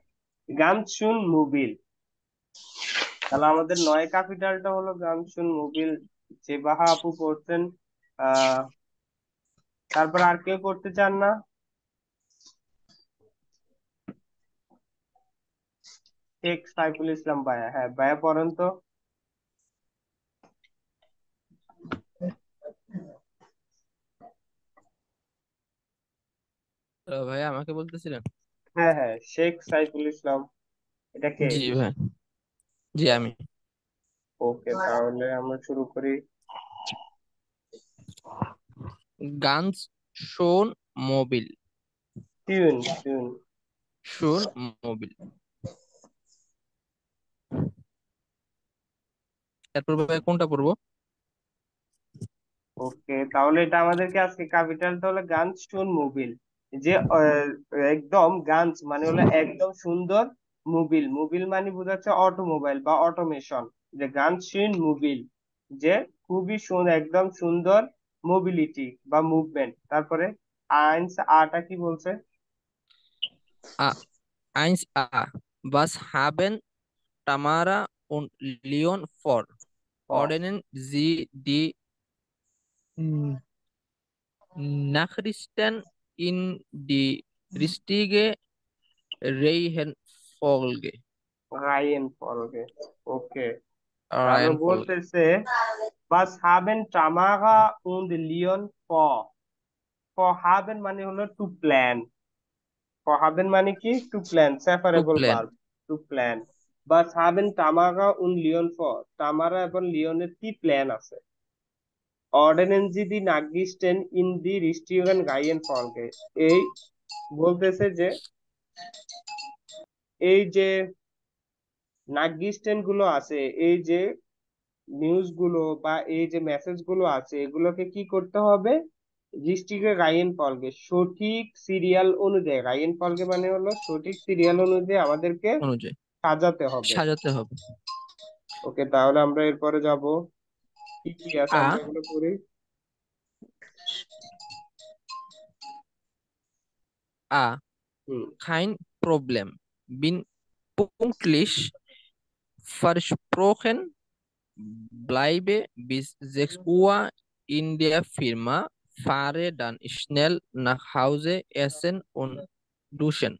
গানশুন মোবিল। তাহলে আমাদের 9 ক্যাপিটালটা হলো গানশুন মোবিল, যে বাহা আপু পড়তেন। তারপর আর কেউ করতে চান না? শেখ সাইফুল ইসলাম ভাইয়া, হ্যাঁ ভাইয়া পড়েন তো। ভাইয়া আমাকে বলতেছিলেন? হ্যাঁ হ্যাঁ, শেখ সাইফুল ইসলাম। এটা কে? জি ভাই, জি আমি। ওকে, তাহলে আমরা শুরু করি। গানস শোন মোবিল। Tune tune. শোন মোবিল। এরপর ভাই কোনটা পড়বো? ওকে, তাহলে এটা আমাদেরকে আজকে ক্যাপিটালটা হলো গানশুন মোবিল। যে একদম গানস মানে হলো একদম সুন্দর, মোবিল মোবিল মানে বোঝাচ্ছে অটোমোবাইল বা অটোমেশন। যে গানশুন মোবিল যে খুবই সুন্দর, একদম সুন্দর মোবিলিটি বা মুভমেন্ট। তারপরে আইনস আটা কি বলছে? Eins A. Was haben Tamara und Leon vor? Ordnen Sie die mm, Nachrichten in die richtige Reihenfolge. রাইন ফলকে। ওকে, তারপর Reihenfolge. বলতেছে was haben Tamara und Leon vor? for haben মানে হলো টু প্ল্যান। for haben মানে কি to plan, To separable plan. Verb to plan. was haben Tamara und Leon vor? Tamara এবং লিওনের কি প্ল্যান আছে? ordnen Sie die Nachrichten in die richtigen Reihenfolge? এই বলতেছে যে এই যে নাগিস্টেন গুলো আছে, এই যে নিউজ গুলো বা এই যে মেসেজ গুলো আছে এগুলোকে কি করতে হবে? দৃষ্টিকে গায়েন ফলকে সঠিক সিরিয়াল অনুযায়ী, গায়েন ফলকে মানে হলো সঠিক সিরিয়াল অনুযায়ী আমাদেরকে অনুযায়ী সাজাতে হবে। সাজাতে হবে। ওকে, তাহলে আমরা এরপরে যাব, কি কি আছে A. আমরা এগুলো করি। হুম, Kein Problem. Bin pünktlich. Versprochen. Bleibe bis 6 Uhr in der Firma. Fahre dann schnell nach Hause, essen und duschen.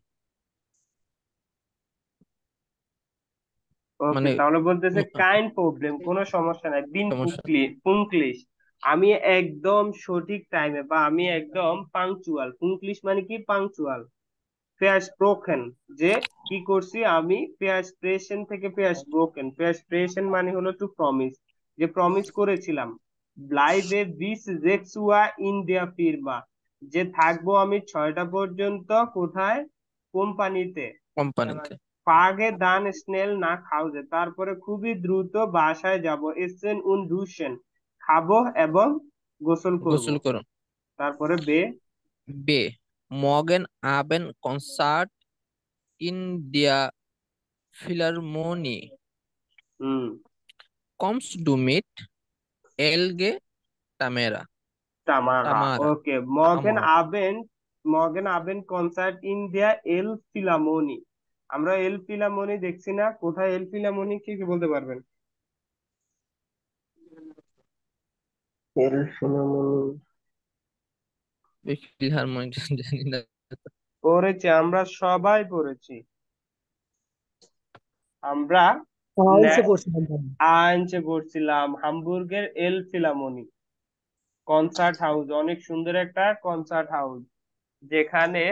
ওকে, মানে তাহলে বলতেছে কাইন্ড প্রবলেম কোনো সমস্যা নাই, বিন সমস্যা। পুংক্লিশ আমি একদম সঠিক টাইমে বা আমি একদম পাংচুয়াল। পুংক্লিশ মানে কি? পাংচুয়াল। পেয়াস ব্রোকেন যে কি করছি আমি, পেয়াস প্রেশন থেকে পেয়াস ব্রোকেন, পেয়াস প্রেশন মানে হলো টু প্রমিস, যে প্রমিস করেছিলাম। ব্লাইভে বিস জেক্সুয়া ইন্ডিয়া ফিরমা যে থাকবো আমি 6টা পর্যন্ত কোথায়? কোম্পানিতে। কোম্পানিতে। পাগে দান স্নেল না খাওজে তারপরে খুবই দ্রুত বাসায় যাব। এসেন উন দুশেন খাবো এবং গোসল করব। গোসল করুন। তারপরে বে B. Morgen Abend Konzert in der Philharmonie. kommst du mit? Elge Tamera. Tamara. Tamara. Okay. Morgen Tamara. Abend, morgen Abend Concert in der El Philharmonie. আমরা এল ফিলামনি দেখছি না, কোথায় এল ফিলামনি, কি কি বলতে পারবেন? এল ফিলামনি Ich Philharmonic জানি না। পড়েছি, আমরা সবাই পড়েছি। আমরা আইনসে পড়ছিলাম ভাই। আইনসে পড়ছিলাম হামবুর্গের এল ফিলামনি কনসার্ট হাউস, অনেক সুন্দর একটা কনসার্ট হাউস, যেখানে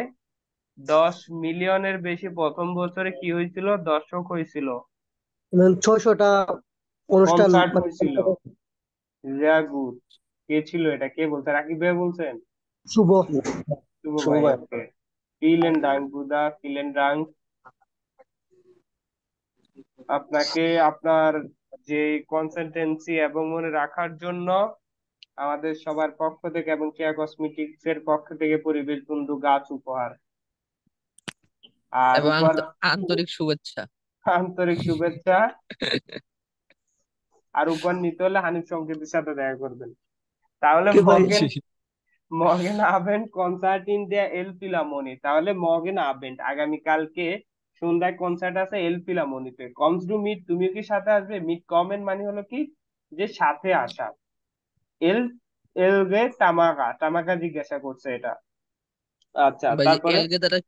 10 মিলিয়নের বেশি প্রথম বছরে কি হয়েছিল, দর্শক হয়েছিল, 600টা অনুষ্ঠান কনসার্ট মানে হয়েছিল। Sehr gut. কে ছিল এটা, কে বলছে? রাকিব ভাই বলছেন? শুভ শুভ শুভ ভাই, ভাই। ওকে। vielen Dank Buda, vielen Dank আপনাকে আপনার যে কনসিস্টেন্সি এবং মনে রাখার জন্য আমাদের সবার পক্ষ থেকে এবং কেয়া কসমেটিক্স এর পক্ষ থেকে পরিবেশ বন্ধু গাছ উপহার। আর এবং উপহার আন্তরিক শুভেচ্ছা। আন্তরিক শুভেচ্ছা। আর উপহার নিতে হলে হানিফ সংকেতের সাথে দেখা করবেন। তাহলে কে ভাই? মর্গেন আবেন্ড কনসার্ট ইন দ্য এল ফিলামনি, তাহলে মর্গেন আবেন্ড আগামীকালকে সন্ধ্যায় কনসার্ট আছে এল ফিলামনিতে। কমস টু মিট, তুমিও কি সাথে আসবে? মিট কমেন মানে হলো কি, যে সাথে আসা। এল এল গে তামাকা, তামাকা জিজ্ঞাসা করছে এটা। আচ্ছা, ভাই যে তারপরে এলগে দ্বারা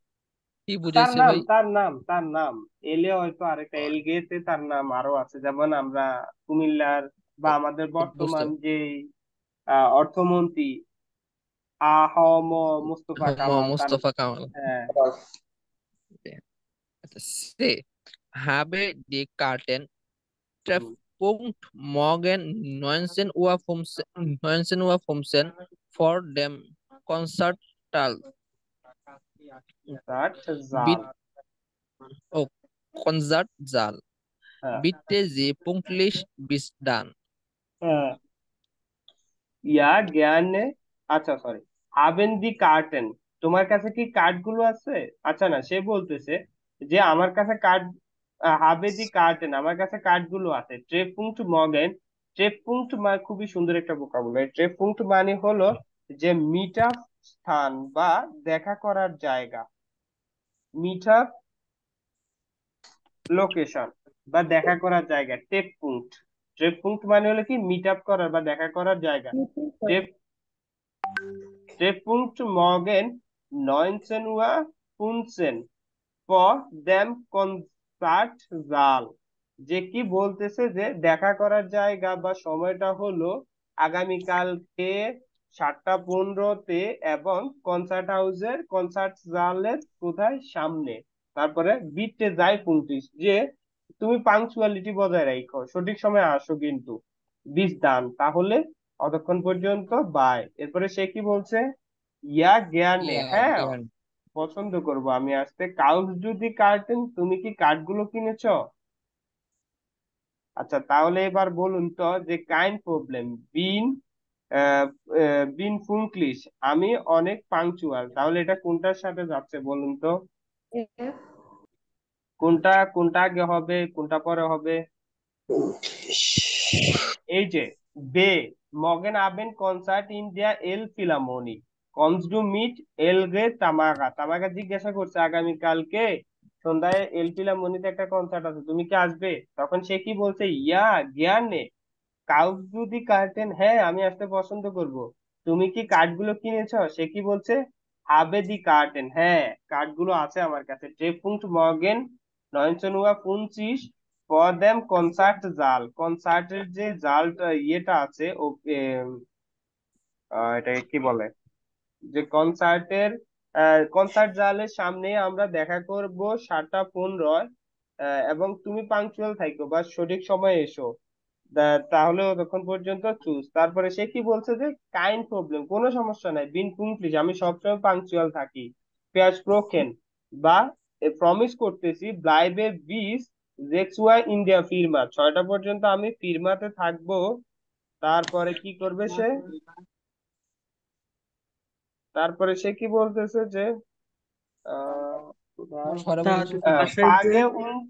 কি তার বুঝাইছে নাম, ভাই? তার নাম এলে হয়তো আরেকটা, এল গেতে তার নাম আরো আছে, যেমন আমরা কুমিল্লার বা আমাদের বুঝতে বর্তমান যে অর্থমন্ত্রী আ হ ম মুস্তফা কামাল তার। মোস্তফা কামাল। হ্যাঁ, সে habe die Karten Treffpunkt morgen 19:15 vor dem Konzertsaal. তার জাল। Bitte, oh, Konzertsaal. হ্যাঁ Bitte Sie pünktlich bis dann. হ্যাঁ, ইয়া জ্ঞানে, আচ্ছা সরি, হাবেন দি কার্টেন, তোমার কাছে কি কার্ড গুলো আছে? আচ্ছা না, সে বলতেছে যে আমার কাছে কার্ড, হাবে দি কার্টেন, আমার কাছে কার্ড গুলো আছে। ট্রেপুংট মগেন, ট্রেপুংট মানে খুবই সুন্দর একটা ভোকাবুলারি। ট্রেপুংট মানে হলো যে মিট আপ স্থান বা দেখা করার জায়গা, মিট আপ লোকেশন বা দেখা করার জায়গা। ট্রেপুংট, ট্রেপুংট মানে হলো কি মিট আপ করার বা দেখা করার জায়গা। Treffpunkt morgen 19:15 vor dem Konzertsaal, যে কি বলতেছে যে দেখা করার জায়গা বা সময়টা হলো আগামীকালকে 7:15-তে এবং কনসার্ট জালের কোথায়, সামনে। তারপরে বিটে যাই পুঙ্কিস, যে তুমি পাংচুয়ালিটি বজায় রাখো, সঠিক সময় আসো কিন্তু। বিশ দান, তাহলে অতক্ষণ পর্যন্ত বাই। এরপরে সে কি বলছে, ইয়া জ্ঞানে, Yeah, হ্যাঁ again. পছন্দ করব আমি আসতে। কাউস যদি কার্টেন, তুমি কি কার্ড গুলো কিনেছো? আচ্ছা, তাহলে এবার বলুন তো যে কাইন্ড প্রবলেম বিন বিন ফুঙ্কলিশ, আমি অনেক পাংচুয়াল, তাহলে এটা কোনটার সাথে যাচ্ছে বলুন তো? F কোনটা কোনটা আগে হবে, কোনটা পরে হবে? এই যে বে মর্গেন আবেন কনসার্ট ইন দিয়া এল ফিলামনি, কমস ডু মিট এল গে তামাগা, তামাগা জিজ্ঞাসা করছে আগামীকালকে সন্ধ্যায় এল ফিলামনিতে একটা কনসার্ট আছে, তুমি কি আসবে? তখন সে কি বলছে, ইয়া জ্ঞানে কাউস ডু দি কার্টেন, হ্যাঁ আমি আসতে পছন্দ করব। তুমি কি কার্ড গুলো কিনেছো? সে কি বলছে, হাবে দি কার্টেন, হ্যাঁ কার্ড গুলো আছে আমার কাছে। ট্রেপুংট মর্গেন 19:15 ফর দেম কনসার্ট জাল, কনসার্টের যে জালটা ইয়েটা আছে ও এটাকে কি বলে, যে কনসার্টের কনসার্ট জালের সামনে আমরা দেখা করব 7:15 এবং তুমি পাংচুয়াল থাইকো বা সঠিক সময়ে এসো। তাহলে তখন পর্যন্ত চুজ। তারপরে সে কি বলছে যে কাইন্ড প্রবলেম, কোনো সমস্যা নাই, বিন পুংক্লিশ, আমি সবসময় পাংচুয়াল থাকি। পেয়াস প্রোকেন বা প্রমিস করতেছি, ব্লাইবে বিস জেক্সুয়া ইন্ডিয়া ফিরমা, 6টা পর্যন্ত আমি ফিরমাতে থাকবো। তারপরে কি করবে সে, তারপরে সে কি বলতেছে যে পরে তা বলেন যদি তো। বাসায় যে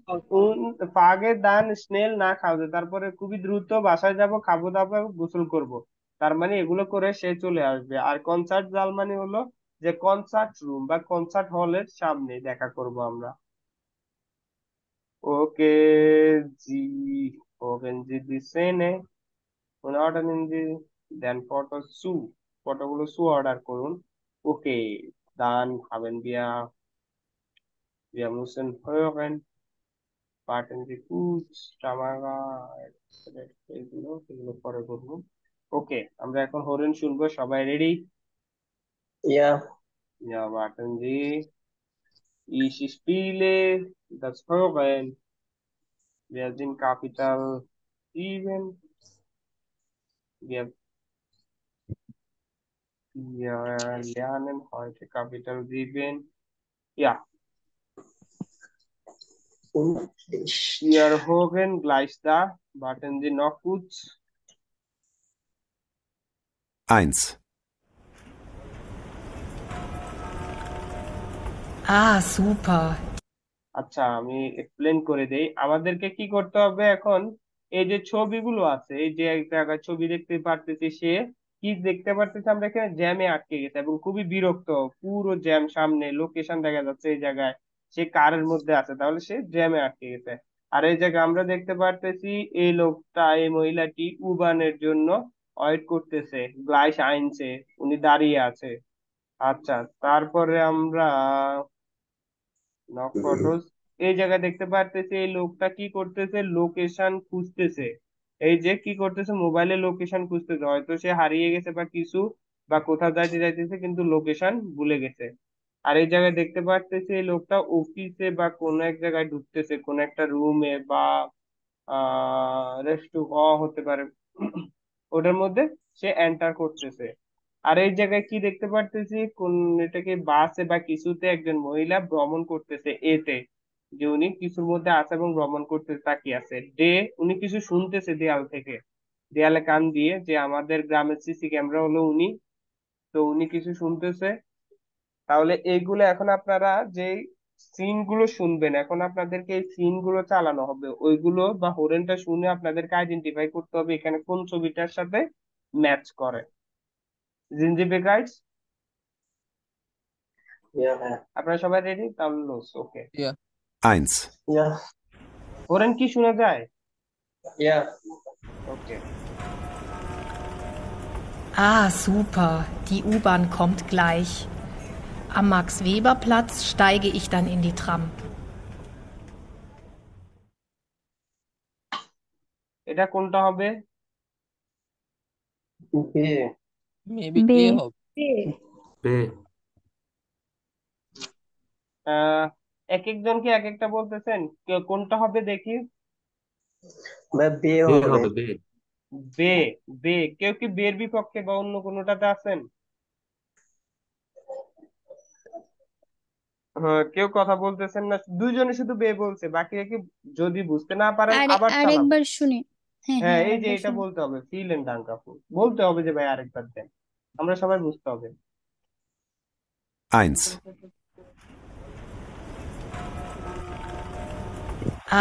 Fage Fage dann schnell nach Hause, তারপরে খুবই দ্রুত বাসায় যাব, খাবো দাবো এবং গোসল করব। তার মানে এগুলো করে সে চলে আসবে। আর কনসার্ট জাল মানে হলো যে কনসার্ট রুম বা কনসার্ট হলের সামনে দেখা করব আমরা। ওকে জি, ওভেন জি দি সেনে und ordnen Sie den Foto zu, ফটোগুলো সু অর্ডার করুন। ওকে, dann haben wir müssen hören, warten Sie kurz, Tamara, এগুলো পরে করবো। ওকে, আমরা এখন হরেন শুনবো, সবাই ready? Ja, Ja, warten Sie, ich spiele das Hören, wir sind Kapital 7, wir lernen heute Kapital 7. Ja, wir hören gleich da. Warten Sie noch kurz. 1. Ah, super. আচ্ছা, আমি explain করে দেই। আমাদেরকে কি করতে হবে এখন, এই যে ছবিগুলো আছে, এই যে এক জায়গায় ছবি দেখতে পারতেছি, সে কি দেখতে পারতেছে, আমরা এখানে জ্যামে আটকে গেছে এবং খুবই বিরক্ত, পুরো জ্যাম, সামনে লোকেশন দেখা যাচ্ছে এই জায়গায়, সে কারের মধ্যে আছে, তাহলে সে জ্যামে আটকে গেছে। আর এই জায়গায় আমরা দেখতে পারতেছি এই লোকটা, এই মহিলাটি উবানের জন্য ওয়েট করতেছে, গ্লাইস আইনছে, উনি দাঁড়িয়ে আছে। আচ্ছা, তারপরে আমরা নক ফটোস, এই জায়গায় দেখতে পারতেছি এই লোকটা কি করতেছে, লোকেশন খুঁজতেছে। এই যে কি করতেছে, মোবাইলে লোকেশন খুঁজতেছে, হয়তো সে হারিয়ে গেছে বা কিছু, বা কোথাও যাইতে যাইতেছে কিন্তু লোকেশন ভুলে গেছে। আর এই জায়গায় দেখতে পারতেছি এই লোকটা অফিসে বা কোন এক জায়গায় ঢুকতেছে, কোন একটা রুমে বা রেস্টুরেন্ট হতে পারে, ওটার মধ্যে সে এন্টার করতেছে। আর এই জায়গায় কি দেখতে পারতেছি, কোন এটাকে বাসে বা কিছুতে একজন মহিলা ভ্রমণ করতেছে, এতে যে উনি কিছুর মধ্যে আছে এবং ভ্রমণ করতে তাকিয়ে আছে। ডে, উনি কিছু শুনতেছে দেয়াল থেকে, দেয়ালে কান দিয়ে, যে আমাদের গ্রামের সিসি ক্যামেরা হলো উনি, তো উনি কিছু শুনতেছে। তাহলে এইগুলো এখন আপনারা যে সিন গুলো শুনবেন, এখন আপনাদেরকে এই সিন গুলো চালানো হবে, ওইগুলো বা হরেনটা শুনে আপনাদেরকে আইডেন্টিফাই করতে হবে এখানে কোন ছবিটার সাথে ম্যাচ করে। জিনজিবে গাইডস, ja, আপনারা সবাই রেডি? তাহলে লোস, ওকে। Ja. 1. ja, হরেন কি শোনা যায়? ja. Okay, Ah, super. Die U-Bahn kommt gleich. Am Max-Weber-Platz steige ich dann in die Tram. এটা কোনটা হবে? B, Maybe বে A হবে। B. এক একজনকে এক একটা বলতেছেন, কোনটা হবে দেখি। B হবে। বে, বে, কেউ কি বের বিপক্ষে বা অন্য কোনোটাতে আছেন? হ্যাঁ, কেউ কথা বলতেছেন না, দুইজনে শুধু বে বলছে, বাকিরা কি যদি বুঝতে না পারেন আবার চালাবো। আরেকবার শুনি। হ্যাঁ হ্যাঁ, হ্যাঁ, এই যে আরেকবার এটা শুনি। বলতে হবে, ফিল এন্ড ডাঙ্কাফু বলতে হবে, যে ভাই আরেকবার দেন, আমরা সবাই বুঝতে হবে। 1.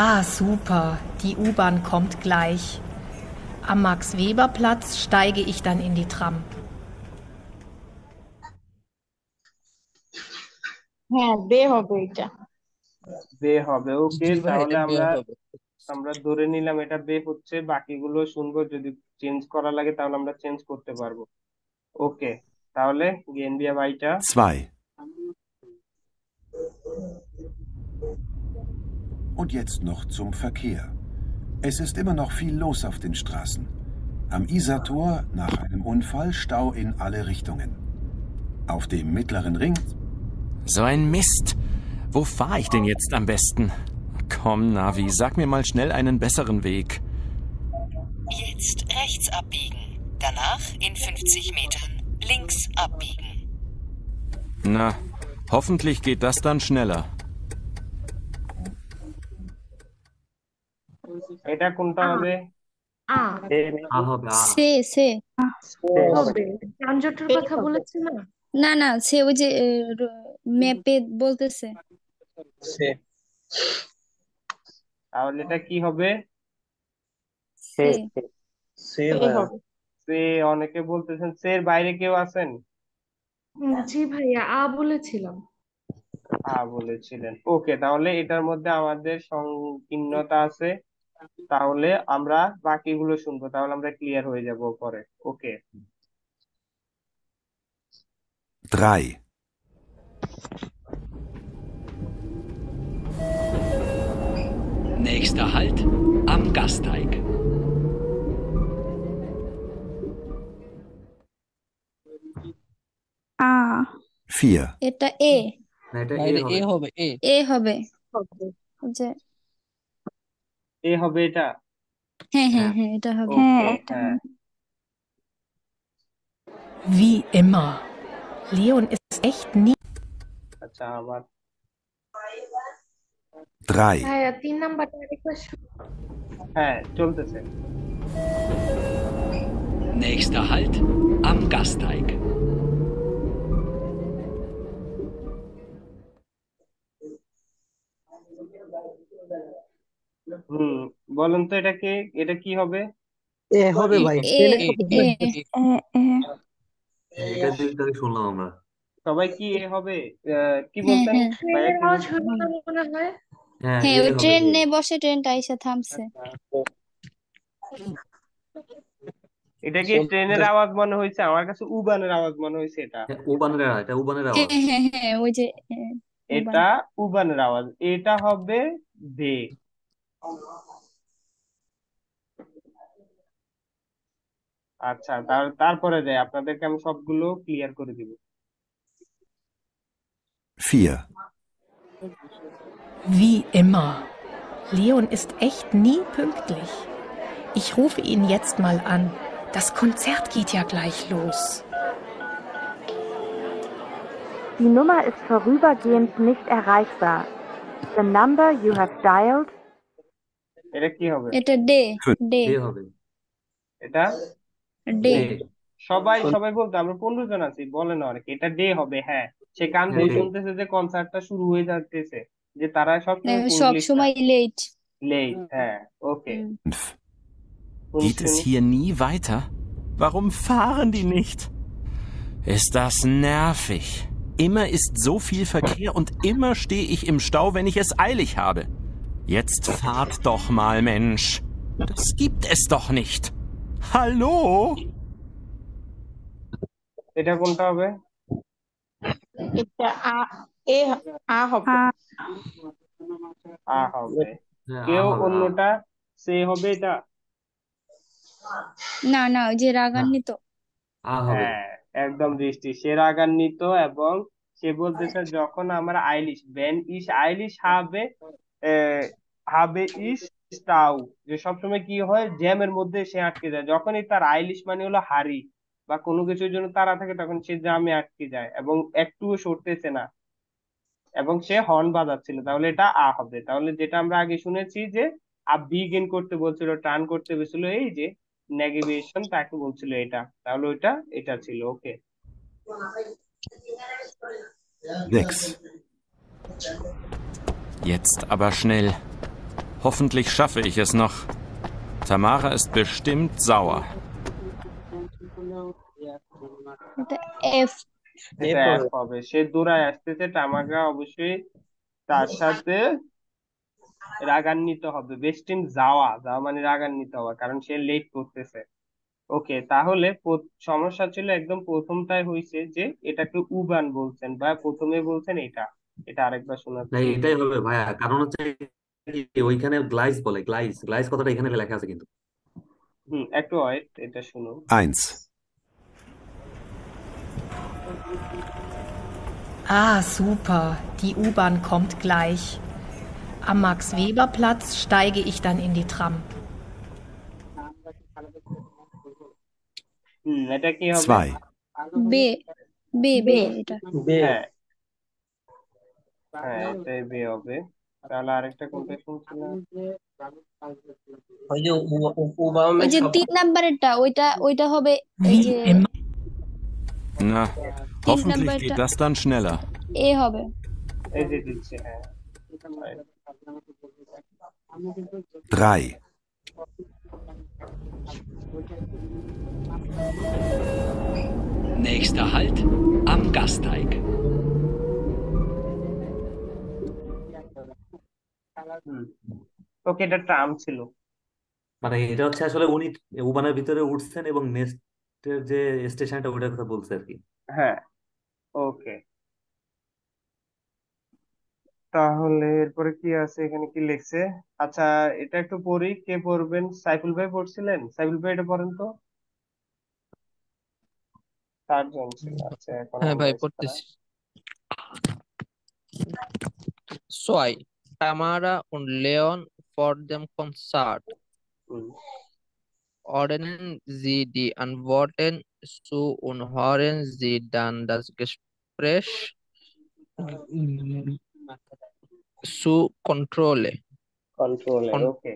Ah, super. Die U-Bahn kommt gleich. Am Max-Weber-Platz steige ich dann in die Tram. হ্যাঁ, বে হবে এটা। বে হবে, ওকে। জি ভাই, তাহলে এটা B আমরা হবে। আমরা ধরে নিলাম এটা বে হচ্ছে, বাকিগুলো শুনবো, যদি চেঞ্জ করা লাগে তাহলে আমরা চেঞ্জ করতে পারবো। ওকে, তাহলে গেন দিয়া বাইটা। 2. Und jetzt noch zum Verkehr. Es ist immer noch viel los auf den Straßen. Am Isartor nach einem Unfall Stau in alle Richtungen. Auf dem mittleren Ring. So ein Mist. Wo fahre ich denn jetzt am besten? Komm, Navi, sag mir mal schnell einen besseren Weg. Jetzt rechts abbiegen. Danach in 50 Metern links abbiegen. Na, hoffentlich geht das dann schneller. এটা কোনটা হবে? সে হবে, যানজটের কথা বলেছে না? না না, সে ওই যে ম্যাপে বলতেছে। সে তাহলে এটা কি হবে? সে সে সে এ ভাইয়া হবে সে অনেকে বলতেছেন, সের বাইরে কেউ আছেন? জি ভাইয়া বলেছিলাম। বলেছিলেন। ওকে, তাহলে এটার মধ্যে আমাদের সংকীর্ণতা আছে। তাহলে আমরা বাকিগুলো শুনবো, তাহলে আমরা ক্লিয়ার হয়ে যাব পরে। ওকে। 3, Nächster Halt am Gasteig. আ 4, এটা এ না এটা না এ এটা হবে এ হবে এ এ হবে হবে যে এ হবে এটা। হ্যাঁ হ্যাঁ হ্যাঁ হ্যাঁ এটা হবে ওকে, হ্যাঁ। Wie immer. Leon ist echt nie. আচ্ছা, আবার 3, ভাইয়া 3 নাম্বারটা আরেকবার হ্যাঁ চলতেছে। Nächster Halt am Gasteig. বলুন তো এটা কি, এটা কি হবে? এ হবে এ ভাই, হবে এ ট্রেনের এ শব্দ এ শুনতে। এ এটা দিকে শুনলাম আমরা সবাই কি এ হবে? কি হ্যাঁ বলতেন হ্যাঁ ভাইয়া, ট্রেনের কি আওয়াজ বলতেন? হলো না মনে হয়। হ্যাঁ হ্যাঁ এ ওই হবে এ ট্রেনে বসে ট্রেনটা এসে থামছে এটা কি ট্রেনের আওয়াজ মনে হয়েছে? আমার কাছে উবানের আওয়াজ মনে হয়েছে এটা। হ্যাঁ, এটা উবানের হ্যাঁ আওয়াজ হ্যাঁ হ্যাঁ ওই যে উবান এটা উবানের আওয়াজ। এটা হবে দে। আচ্ছা, তারপরে যাই, আপনাদেরকে আমি সবগুলো ক্লিয়ার করে দিব। 4, Wie immer. Leon ist echt nie pünktlich. Ich rufe ihn jetzt mal an. Das Konzert geht ja gleich los. Die Nummer ist vorübergehend nicht erreichbar. The number you have dialed. এটা কি হবে? এটা day day এ হবে এটা day day সবাই বলতো, আমরা 15 জন আছি, বলে না অনেকে এটা ডে হবে। হ্যাঁ, সে কান হ্যাঁ দিয়ে ডে শুনতেছে যে কনসার্টটা শুরু হয়ে যাচ্ছে, যে তারা সবসময় সব পুঙ্গলিশ না, সময় লেট লেট। হ্যাঁ, ওকে। 5. Geht es hier nie weiter? Warum fahren die nicht? Ist das nervig. Immer ist so viel Verkehr und immer stehe ich im Stau, wenn ich es eilig habe. Jetzt fahrt doch mal, Mensch. Das gibt es doch nicht. Hallo? এটা কোনটা হবে? এটা আ হবে হবে। হ্যাঁ কেউ হবে অন্যটা সে হবে এটা? না না ওই যে রাগান্বিত হবে হ্যাঁ, একদম দৃষ্টি, সে রাগান্বিত। এবং সে বলতেছে যখন আমার আইলিশ বেন ইস আইলিশ হবে হবে ইস স্টাউ, যে সবসময় কি হয় জ্যামের মধ্যে সে আটকে যায়। যখনই তার আইলিশ মানে হলো হারি বা কোনো কিছুর জন্য তাড়া থাকে, তখন সে জ্যামে আটকে যায় এবং একটুও সরতেছে না, এবং সে হর্ন বাজাচ্ছিল। তাহলে এটা হবে। তাহলে যেটা আমরা আগে শুনেছি যে বিগিন করতে বলছিল, টার্ন করতে বলছিল, এই যে নেগেভিয়েশন, তাকে বলছিল এটা। তাহলে এটা ছিল। ওকে। 6, Jetzt aber schnell. Hoffentlich schaffe ich es noch. Tamara ist bestimmt sauer. এটা এফ এটা F হবে। সে দৌড়ায় আসতেছে, টামাগা অবশ্যই তার সাথে রাগান্বিত হবে। বেস্টিম যাওয়া যাওয়া মানে রাগান্বিত হওয়া, কারণ সে লেট করতেছে। ওকে, তাহলে সমস্যা ছিল একদম প্রথমটাই হয়েছে যে এটাকে উবান বলছেন বা প্রথমে বলছেন এটা আরেকবার না শোনাচ্ছি। এটাই হবে ভাইয়া কারণ হচ্ছে কি, ওইখানে গ্লাইস বলে গ্লাইস গ্লাইস কথাটা এখানে লেখা আছে কিন্তু একটু ওয়েট, এটা শুনুন। 1, Super. Die U-Bahn kommt gleich. Am Max-Weber-Platz steige ich dann in die Tram. এটা কি হবে? 2, বে বে বে এটা হ্যাঁ হ্যাঁ, এটাই বে হবে। তাহলে আরেকটা কোনটা শুনছিলাম? ওই যে ওই যে 3 নাম্বারেরটা ওইটা হবে এই Wie যে immer. Na, hoffentlich geht das dann schneller. এ হবে এই যে দিচ্ছে। হ্যাঁ, 3. Nächster Halt am Gasteig. ওকে, এটা ট্রাম ছিল। মানে এটা হচ্ছে আসলে উনি উবানের ভিতরে উঠছেন এবং নেক্সটের যে স্টেশনটা ওটার কথা বলছে আর কি। হ্যাঁ, ওকে। তাহলে এরপরে কি আছে, এখানে কি লিখছে? আচ্ছা, এটা একটু পড়ি, কে পড়বেন? সাইফুল ভাই পড়ছিলেন? সাইফুল ভাই এটা পড়েন তো। 4 জন ছিল। আচ্ছা, এখন হ্যাঁ আমরা ভাই, এক্সট্রা। পড়তেছি। Zwei Tamara und Leon vor dem Konzert. Ordnen Sie die Antworten zu und hören Sie dann das Gespräch zu Kontrolle. কন্ট্রোলে, ওকে।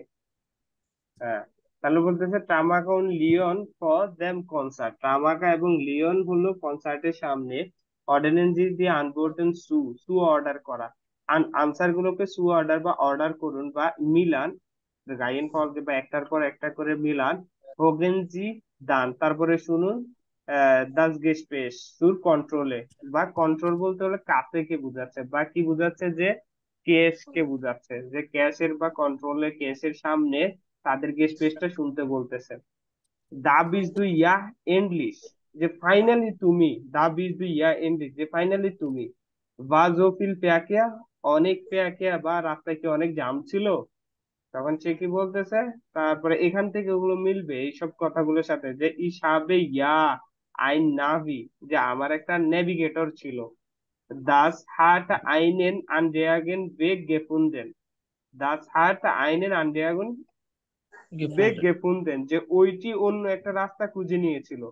হ্যাঁ, তাহলে বলতেছে টামাকা ও লিওন ফর দেম কনসার্ট। টামাকা এবং লিওন হলো কনসার্টের সামনে। অর্ডিনেন্সি দিয়ে আনবোর্টেন সু অর্ডার করা। আনসার গুলোকে সু অর্ডার বা অর্ডার করুন বা মিলান, গাইন ফলকে বা একটার পর একটা করে মিলান। হোগেনজি দান, তারপরে শুনুন দাস গেস্পেস সুর কন্ট্রোলে, বা কন্ট্রোল বলতে হলে কাছে কে বুঝাচ্ছে বা কি বুঝাচ্ছে, যে কেস কে বুঝাচ্ছে, যে ক্যাশের বা কন্ট্রোলে কেসের সামনে তাদেরকে স্পেসটা শুনতে বলতেছে। দা বিজ দু ইয়া এন্ডলিশ, যে ফাইনালি তুমি। দা বিজ দু ইয়া এন্ডলিশ, যে ফাইনালি তুমি। ভাজো ফিল প্যাকিয়া, অনেক প্যাকিয়া বা রাস্তায় কি অনেক জাম ছিল, তখন সে কি বলতেছে। তারপরে এখান থেকে ওগুলো মিলবে এইসব কথাগুলোর সাথে, যে ইসাবে ইয়া আইন নাভি, যে আমার একটা নেভিগেটর ছিল। দাস হাট আইনেন আন্ডেয়াগেন বেগ গেফুন্দেন, দাস হাট আইনেন আন্ডেয়াগুন বেগ গেফুন্দেন, যে ওইটি অন্য একটা রাস্তা খুঁজে নিয়েছিল।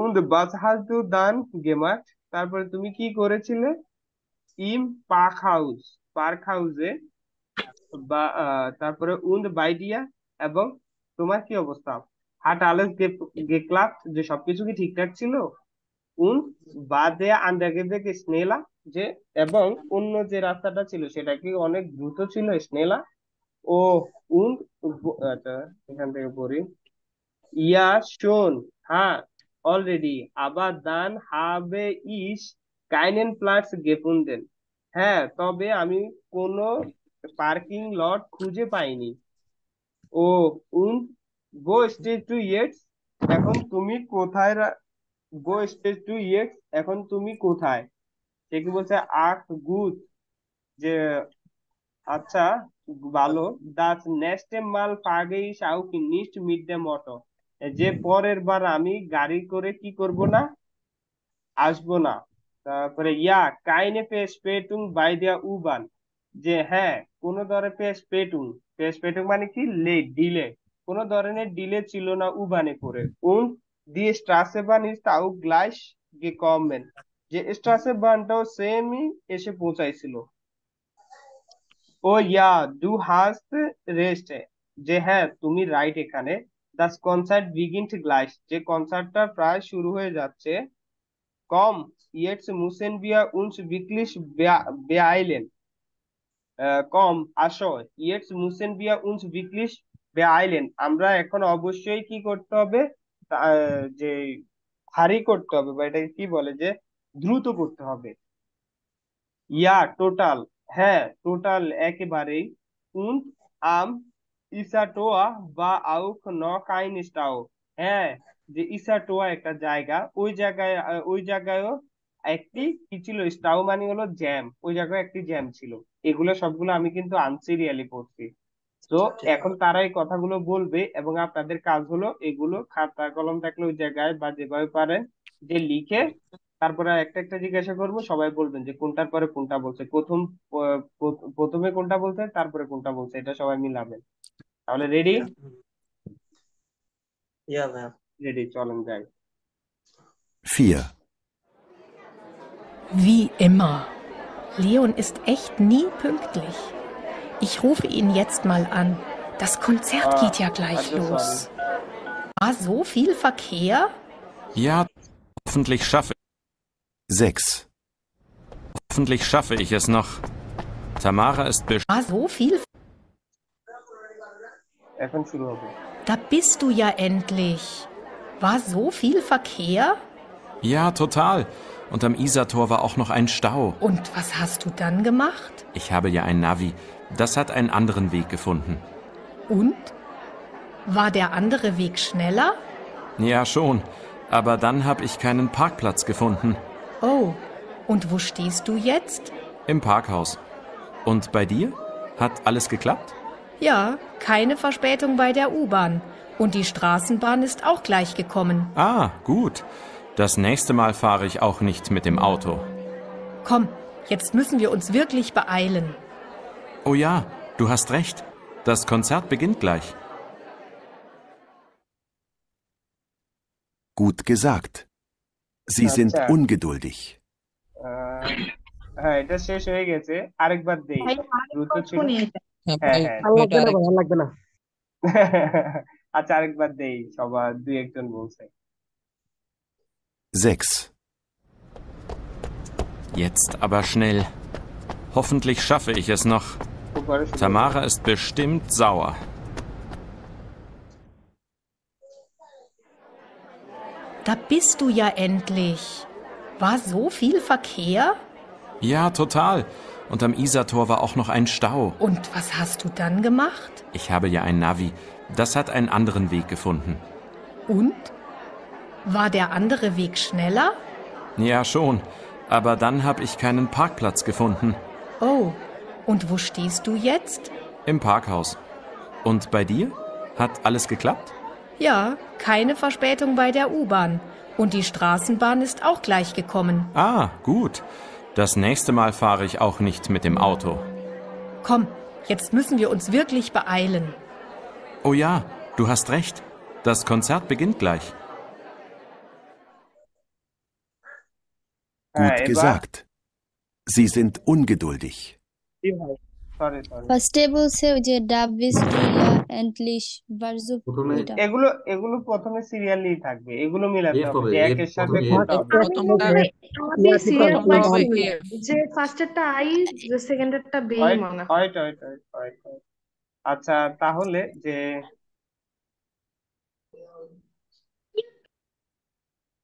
উন্দ বাস হাজ দু দান গেমাট, তারপরে তুমি কি করেছিলে? ইম পার্ক হাউসে বা তারপরে উন্দ বাইডিয়া, এবং তোমার কি অবস্থা? হাট আলেস গেক্লাপ, যে সবকিছু কি ঠিকঠাক ছিল? উন বাদে আন্ডারগেবে স্নেলা, যে এবং অন্য যে রাস্তাটা ছিল সেটা কি অনেক দ্রুত ছিল স্নেলা? ও উন আচ্ছা, এখান থেকে পড়ি। ইয়া শোন, হ্যাঁ অলরেডি, আবার দান হবে ইস কাইনেন প্লাটস গেফুন্দেন, হ্যাঁ তবে আমি কোনো পার্কিং লট খুঁজে পাইনি। ও উন গো স্টেজ টু ইয়েটস, এখন তুমি কোথায়? গো স্টেজ টু ইয়েটস, এখন তুমি কোথায়? সে কি বলছে? আখ গুড, যে আচ্ছা ভালো। দাস নেক্সট মাল পাগে সাউ কি নিস্ট মিড দ্য মটো, যে পরের বার আমি গাড়ি করে কি করব না, আসবো না। তারপরে ইয়া কাইনে স্পেটুং বাই দেয়া উবান, যে হ্যাঁ কোনো ধরনের স্পেটুং মানে কি লেট, ডিলে, কোনো ধরনের ডিলে ছিল না উবানে করে। উন দি স্ট্রাসেবান ইজ তাউ গ্লাইস গেকমেন, যে স্ট্রাসেবানটাও সেমই এসে পৌঁছাইছিল। ও ইয়া ডু হাস্ট রেস্ট, যে হ্যাঁ তুমি রাইট এখানে। দাস কনসার্ট বিগিনট গ্লাইস, যে কনসার্টটা প্রায় শুরু হয়ে যাচ্ছে। কম ইয়েটস মুসেন বিয়া উনস বিকলিশ বেআইলেন, কম আসো, ইয়েটস মুসেন বিয়া উনস বিকলিশ বেআইলেন, আমরা এখন অবশ্যই কি করতে হবে, যে হারি করতে হবে, বা এটাকে কি বলে, যে দ্রুত করতে হবে। ইয়া টোটাল, হ্যাঁ টোটাল একেবারেই। উন আম ইসাটোয়া বা আউক ন কাইনিস্টাও, হ্যাঁ যে ইসাটোয়া একটা জায়গা, ওই জায়গায়ও একটি কি ছিল, স্টাও মানে হলো জ্যাম, ওই জায়গায় একটি জ্যাম ছিল। এগুলো সবগুলো আমি কিন্তু আনসিরিয়ালি পড়ছি। তো এখন তারা এই কথাগুলো বলবে এবং আপনাদের কাজ হলো এগুলো খাতা কলম থাকলে ওই জায়গায় বা যেভাবে পারেন যে লিখে, তারপরে একটা একটা জিজ্ঞাসা করবো, সবাই বলবেন যে কোনটার পরে কোনটা বলছে, প্রথমে কোনটা বলছে তারপরে কোনটা বলছে, এটা সবাই মিলাবেন। তাহলে রেডি? রেডি, চলেন যাই। 4. Wie immer. Leon ist echt nie pünktlich. Ich rufe ihn jetzt mal an. Das Konzert geht ja gleich los. War so viel Verkehr? Ja, hoffentlich schaffe 6. Hoffentlich schaffe ich es noch. Tamara ist War so viel. এখন শুরু হবে। Da bist du ja endlich. War so viel Verkehr? Ja, total. Und am Isartor war auch noch ein Stau. Und was hast du dann gemacht? Ich habe ja ein Navi. Das hat einen anderen Weg gefunden. Und? War der andere Weg schneller? Ja, schon. Aber dann habe ich keinen Parkplatz gefunden. Oh, und wo stehst du jetzt? Im Parkhaus. Und bei dir? Hat alles geklappt? Ja, keine Verspätung bei der U-Bahn. Und die Straßenbahn ist auch gleich gekommen. Ah, gut. Das nächste Mal fahre ich auch nicht mit dem Auto. Komm, jetzt müssen wir uns wirklich beeilen. Oh ja, du hast recht. Das Konzert beginnt gleich. Gut gesagt. Sie sind আচ্ছা ungeduldig. হ্যাঁ এটা শেষ হয়ে গেছে, আরেকবার দেই, ভাই দ্রুত আরেকবার ছিল। শুনি এটা। হ্যাঁ হ্যাঁ ভাই হ্যাঁ আর ভাইটা লাগবে না আরেক ভাই, আর লাগবে না। আচ্ছা আরেকবার দেই, সবার দুই একজন বলছে। 6. Jetzt aber schnell. Hoffentlich schaffe ich es noch. উপরে শুরু হবে। Tamara ist bestimmt sauer. Da bist du ja endlich. War so viel Verkehr? Ja, total. Und am Isartor war auch noch ein Stau. Und was hast du dann gemacht? Ich habe ja ein Navi. Das hat einen anderen Weg gefunden. Und? War der andere Weg schneller? Ja, schon. Aber dann habe ich keinen Parkplatz gefunden. Oh, und wo stehst du jetzt? Im Parkhaus. Und bei dir? Hat alles geklappt? Ja, keine Verspätung bei der U-Bahn. Und die Straßenbahn ist auch gleich gekommen. Ah, gut. Das nächste Mal fahre ich auch nicht mit dem Auto. Komm, jetzt müssen wir uns wirklich beeilen. Oh ja, du hast recht. Das Konzert beginnt gleich. হ্যাঁ Gut এবার gesagt. Sie sind ungeduldig. কি হয়, sorry sorry, ফার্স্টে বলছে ওই যে ডাব ভিস্টুরিয়া এন্ডলিশ ভার্জু প্রথমে ওইটা। এগুলো এগুলো প্রথমে সিরিয়ালি থাকবে, এগুলো মিলাতে এফ হবে হবে, যে এফ একের সাথে প্রথমে কোনটা এফ। হবে। আমি প্রথমটা মনে হয় আমি সিরিয়াল প্রথমটা ওয়াইজ হবে শুনি, এফ। যে ফার্স্টেরটা আই, যে সেকেন্ডেরটা বে হয় মনে হয়। হয় হয় হয় হয় হয়। আচ্ছা তাহলে যে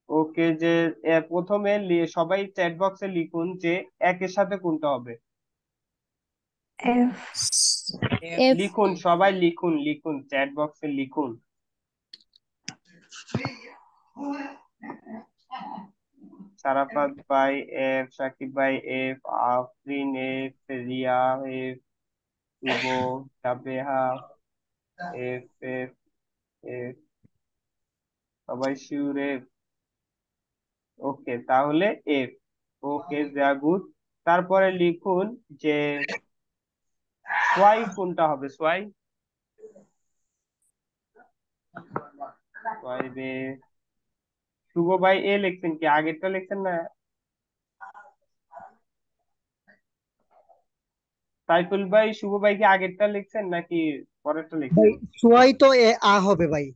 ওকে যে প্রথমে সবাই চ্যাট বক্সে লিখুন যে একের সাথে কোনটা হবে। F. এফ। লিখুন, সবাই লিখুন, লিখুন চ্যাট বক্সে লিখুন। সারাফাত ভাই এফ, সাকিব ভাই F, Afrin F, Riya F, Shuvo, Sabeha F F F, সবাই শিওর এফ। ওকে তাহলে এফ। ওকে জাগুদ। তারপরে লিখুন যে সোয়াই কোনটা হবে, সোয়াই সোয়াই বে। শুভ ভাই এ লিখছেন কি, আগেরটা লিখছেন না? সাইফুল ভাই শুভ ভাই কি আগেরটা লিখছেন নাকি পরেরটা ভাই লিখছেন? সোয়াই তো আ হবে ভাই।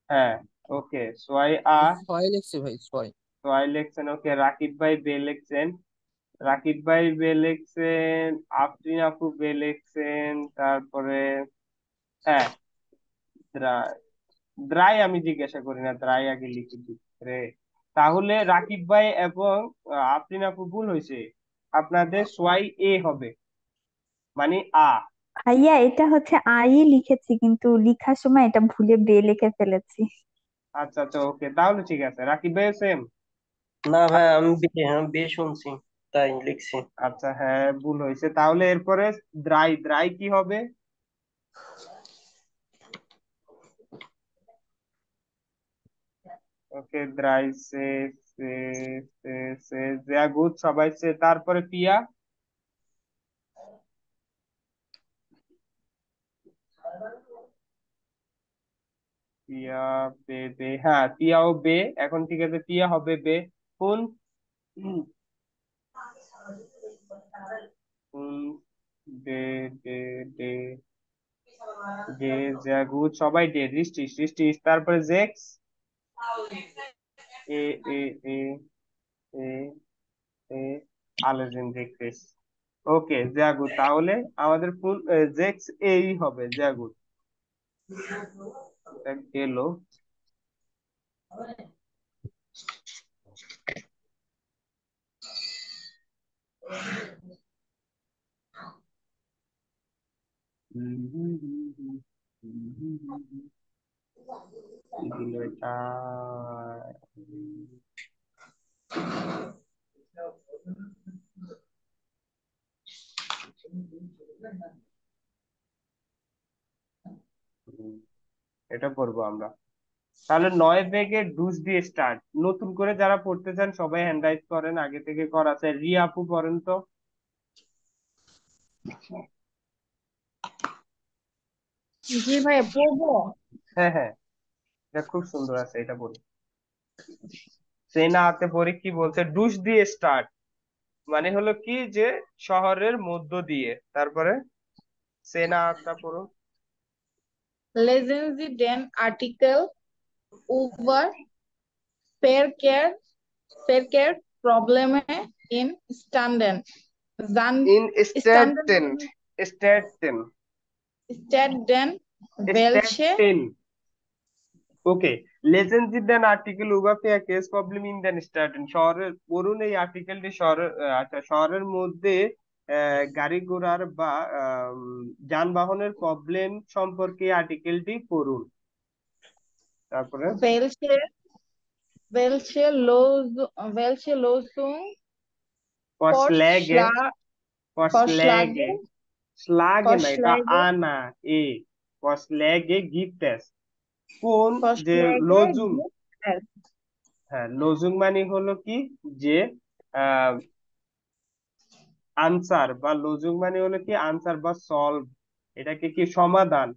হ্যাঁ ওকে, সোয়াই আ, ছয় লিখছি ভাই, ছয়। সোয়াই লিখছেন। ওকে রাকিব ভাই বে লিখছেন, রাকিব ভাই বে লিখছেন, আফরিন আপু বে লিখছেন। তারপরে হ্যাঁ দ্রাই, দ্রাই আমি জিজ্ঞাসা করি না, দ্রাই আগে লিখে দিচ্ছি রে। তাহলে রাকিব ভাই এবং আফরিন আপু ভুল হয়েছে, আপনাদের সোয়াই এ হবে, মানে আ। ভাইয়া এটা হচ্ছে আই লিখেছি, কিন্তু লিখার সময় এটা ভুলে বে লিখে ফেলেছি। আচ্ছা আচ্ছা ওকে তাহলে ঠিক আছে। রাকিব ভাই সেম? না ভাই, আমি হ্যাঁ বে শুনছি তাই লিখছি। আচ্ছা হ্যাঁ ভুল হয়েছে। তাহলে এরপরে দ্রাই, দ্রাই কি হবে? ওকে দ্রাই সে সে সে সে যা গুড, সবাই সে। তারপরে পিয়া, পিয়া বে বে, হ্যাঁ পিয়াও বে। এখন ঠিক আছে, পিয়া হবে বে। কোন কোন ডে ডে ডে ডে যা গুড, সবাই ডে। সৃষ্টি, সৃষ্টি। তারপরে জেক্স এ এ এ এ এ আলেকজান্ড্রিক ক্রিস। ওকে, জাগুড। তাহলে আমাদের ফুল জেক্স এই হবে, জাগুড। এটা গেল। কি দিল এটা? এটা করবো আমরা। তাহলে 9 বেগে ডুস দিয়ে স্টার্ট। নতুন করে যারা পড়তে চান সবাই হ্যান্ড রাইজ করেন, আগে থেকে করা আছে। রিয়া আপু পড়েন তো। জি ভাইয়া পড়বো। হ্যাঁ হ্যাঁ, এটা খুব সুন্দর আছে, এটা পড়ি। সেনা হাতে পড়ি কি বলছে, ডুস দিয়ে স্টার্ট মানে হলো কি যে শহরের মধ্য দিয়ে। তারপরে সেনা হাতটা পড়ো। Lesen Sie den Artikel über Verkehrsprobleme in Städten. ইন স্ট্যাটেন, স্ট্যাটেন, Städten, welche স্ট্যাটেন। ওকে, লেজেন্ড জি দেন আর্টিকেল উগাফে কেস প্রবলেম ইন দেন স্টার্টেন। শহরের পড়ুন এই আর্টিকেলটি শহরের আচ্ছা শহরের মধ্যে গাড়ি ঘোড়ার বা যানবাহনের প্রবলেম সম্পর্কে আর্টিকেলটি পড়ুন। তারপরে welche Lösung ফসলেগে, ফসলেগে, স্লাগে না, এটা Vorschläge আনা এ, ফসলেগে গিফটেস। কোন যে Vorschläge লজুং, gibt es? হ্যাঁ লজুং মানে হলো কি যে আনসার, বা লজুং মানে হলো কি আনসার বা সলভ, এটাকে কি সমাধান।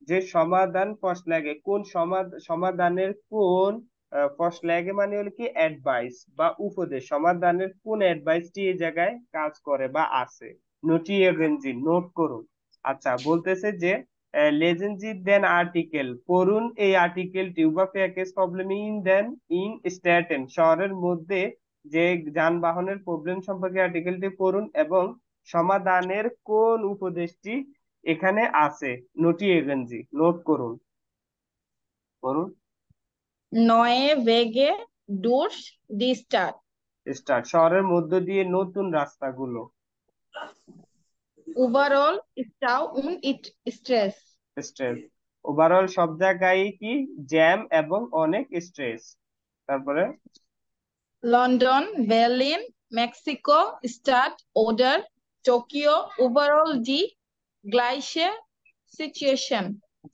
যে সমাধান ফসলাগে, কোন সমাধানের কোন ফসলাগে মানে হলো কি অ্যাডভাইস বা উপদেশ, সমাধানের কোন অ্যাডভাইসটি এই জায়গায় কাজ করে বা আছে। নোটিয়ে গেঞ্জি, নোট করুন। আচ্ছা বলতেছে যে লেজেন্ডি দেন আর্টিকেল, পড়ুন এই আর্টিকেলটি উবা প্যাকেজ প্রবলেম ইন দেন ইন স্ট্যাটেন, শহরের মধ্যে যে যানবাহনের প্রবলেম সম্পর্কে আর্টিকেলটি পড়ুন এবং সমাধানের কোন উপদেশটি এখানে আছে। নোটিয়ে গেঞ্জি, নোট করুন, করুন। Neue Wege durch die Stadt. Start, শহরের মধ্য দিয়ে নতুন রাস্তাগুলো। Überall Stau und Stress. Stress, overall সব জায়গায় কি জ্যাম এবং অনেক স্ট্রেস। তারপরে London, Berlin, Mexiko Stadt oder Tokio, überall die gleiche Situation.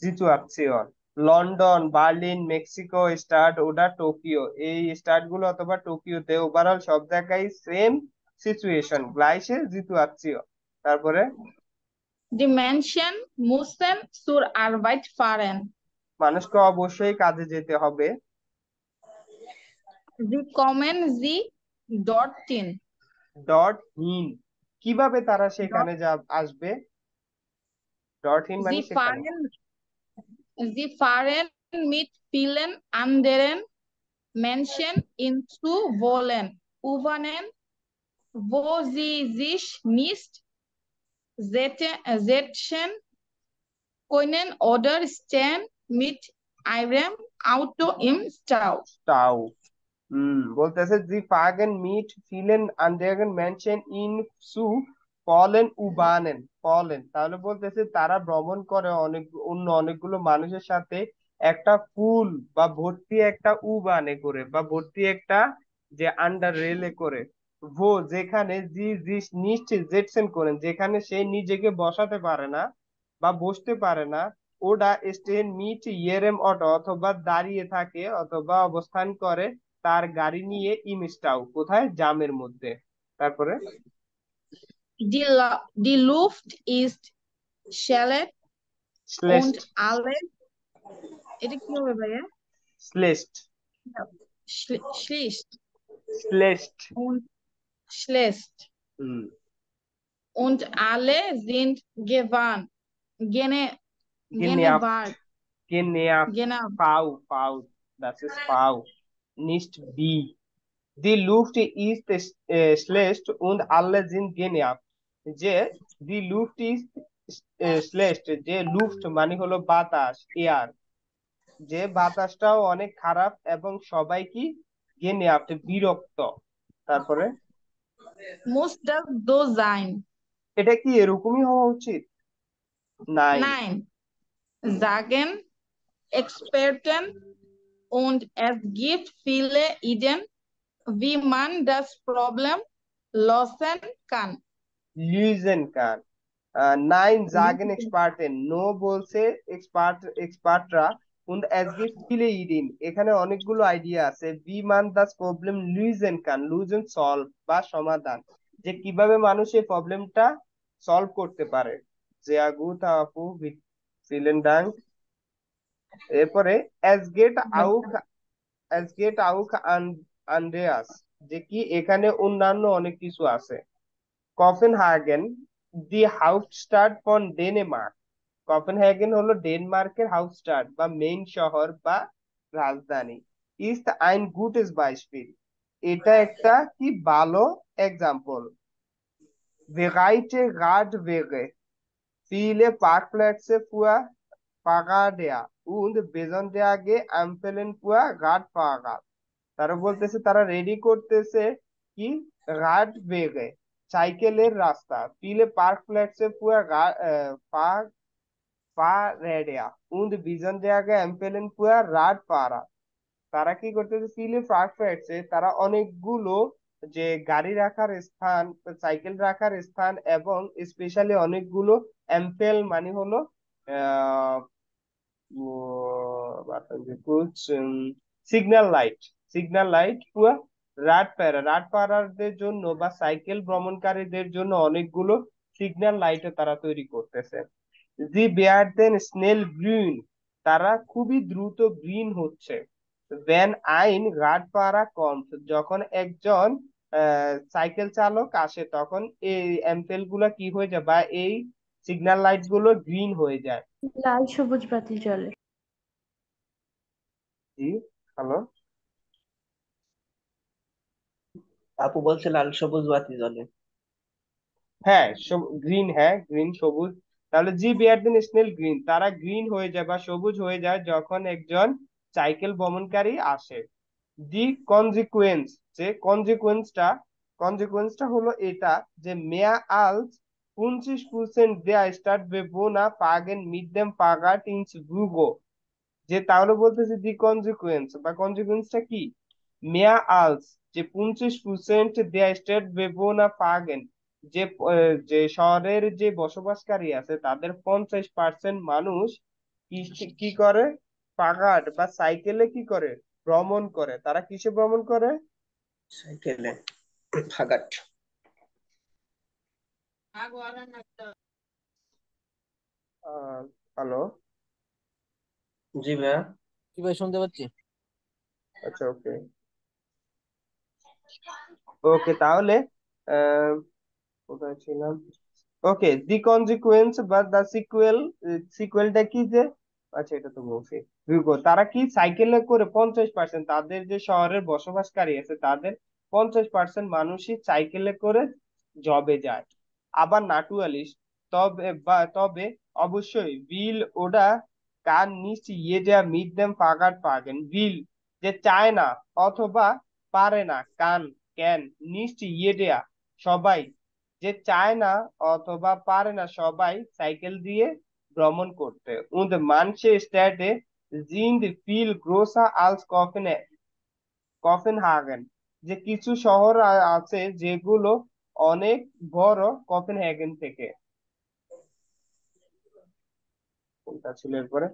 Situation, London, Berlin, Mexico start ওটা টোকিও, এই স্টার্ট গুলো অথবা টোকিওতে ওভারঅল সব জায়গায় সেম সিচুয়েশন, গ্লাইসে সিচুয়েশন। তারপরে Die Menschen müssen zur Arbeit fahren. মানুষকে অবশ্যই কাজে যেতে হবে। Wie kommen sie dorthin? ডট হিন, কিভাবে তারা সেখানে আসবে। ডট হিন মানে Sie সেখানে। fahren mit vielen anderen Menschen zu wollen, U-Bahnen, wo sie sich nicht setzen können oder stehen mit ihrem Auto im Stau. স্টাউ, বলতেছে জি ফাগেন মিট ফিলেন আন্ডারগেন মেনশন ইন সু পলেন উবানেন, পলেন তাহলে বলতেছে তারা ভ্রমণ করে অন্য অনেকগুলো মানুষের সাথে একটা ফুল বা ভর্তি একটা উবানে করে, বা ভর্তি একটা যে আন্ডার রেলে করে, ভো যেখানে জি জি নিশ্চিত জেটসেন করেন যেখানে সে নিজেকে বসাতে পারে না বা বসতে পারে না, ওডা স্টেন মিট ইয়েরেম অটো অথবা দাঁড়িয়ে থাকে অথবা অবস্থান করে তার গাড়ি নিয়ে ইমস্টাও, কোথায়, জামের মধ্যে। তারপরে Die Luft ist schlecht শ্লেষ্ঠ, und alle, এটা কি হবে ভাইয়া? শ্লেষ্ঠ, Schlecht শ্লেষ্ঠ, und schlecht und alle sind genervt, genervt, genervt. Fau, das ist Fau, nicht wie. Die Luft ist schlecht und alle sind genervt. যে দি লুফট ইজ শ্লেষ্ঠ, যে লুফট মানে হলো বাতাস, এয়ার, যে বাতাসটাও অনেক খারাপ এবং সবাই কি গেনে আপনি বিরক্ত। তারপরে Muss das so sein? এটা কি এরকমই হওয়া উচিত? নাই। Nein. Sagen Experten und es gibt viele Ideen, wie man das Problem lösen kann. লিউজেন কান। নাইন জাগেন এক্সপার্টেন, নো বলছে এক্সপার্টরা, und es gibt viele Ideen, এখানে অনেকগুলো আইডিয়া আছে। wie man das Problem lösen kann, lösen solve বা সমাধান, যে কিভাবে মানুষ এই প্রবলেমটা সলভ করতে পারে। sehr gut আপু, vielen Dank। এরপরে es geht auch Andreas, যে কি এখানে অন্যান্য অনেক কিছু আছে। কপেনহাগেন দি হাউফস্টাড ফর ডেনমার্ক, কপেনহেগেন হলো ডেনমার্কের হাউফস্টাড বা মেইন শহর বা রাজধানী। ইস্ট আইন গুটেস বাইসপিল, এটা একটা কি ভালো এক্সাম্পল। বেগাইটে গাড বেগে viele Parkplätze für Fahrräder und besondere Ampeln für Radfahrer, তারা বলতেছে তারা রেডি করতেছে কি রাডওয়ে, সাইকেলের রাস্তা, viele Parkplätze für Fahrräder und besondere Ampeln für Radfahrer, তারা কি করতেছে viele Parkplätze, তারা অনেকগুলো যে গাড়ি রাখার স্থান, সাইকেল রাখার স্থান এবং স্পেশালি অনেকগুলো অ্যাম্পেল মানে হলো আহ সিগন্যাল লাইট পুরো রাডপাড়ারদের জন্য বা সাইকেল ভ্রমণকারীদের জন্য অনেকগুলো সিগন্যাল লাইটও তারা তৈরি করতেছে। জি বেয়ারদেন স্নেল গ্রিন, তারা খুবই দ্রুত গ্রিন হচ্ছে। ভ্যান আইন রাডপাড়া কমস, যখন একজন সাইকেল চালক আসে তখন এই অ্যাম্পেল গুলা কি হয়ে যায় বা এই সিগন্যাল লাইট গুলো গ্রিন হয়ে যায়। লাল সবুজ বাতি জ্বলে। জি হ্যালো আপু বলছে লাল সবুজ বাতি জ্বলে। হ্যাঁ গ্রিন, হ্যাঁ গ্রিন সবুজ। তাহলে জি বিয়ার স্নেল গ্রিন, তারা গ্রিন হয়ে যায় বা সবুজ হয়ে যায় যখন একজন সাইকেল ভ্রমণকারী আসে। দি কনজিকুয়েন্স, যে কনজিকুয়েন্সটা হলো এটা যে মেয়া আলস 50% der Stadtbewohner pagen mit dem Fahrrad ins Büro, যে তাহলে বলতেছে দি কনজিকুয়েন্স বা কনজিকুয়েন্সটা কি, মেয়া আলস যে 50% der Stadtbewohner pagen, যে যে শহরের যে বসবাসকারী আছে তাদের 50% মানুষ কি কি করে, পাগাট বা সাইকেলে কি করে, ভ্রমণ করে। তারা কিসে ভ্রমণ করে? সাইকেলে, ফাগাট। হ্যালো জি ভাইয়া। কি ভাই শুনতে পাচ্ছি? আচ্ছা ওকে ওকে, তাহলে আহ, কোথায় ছিলাম? ওকে, দি কনজিকুয়েন্স বা দা সিকুয়েলটা কি যে, আচ্ছা এটা তো বলছি। বিগো, তারা কি সাইকেলে করে 50%, তাদের যে শহরের বসবাসকারী আছে তাদের 50% মানুষই সাইকেলে করে জবে যায়। আবার নাটুয়ালিশ, তবে অবশ্যই বিল ওডা কার নিচ ইয়েডা মিট দেম পাগার পাগেন, বিল যে চায় না অথবা পারে না, কান ক্যান, নিচ ইয়েডা সবাই, যে চায় না অথবা পারে না সবাই সাইকেল দিয়ে ভ্রমণ করতে। und manche Städte sind viel größer als কপেনহাগেন, যে কিছু শহর আছে যেগুলো অনেক বড় কপেনহেগেন থেকে। কোনটা ছিল এরপরে?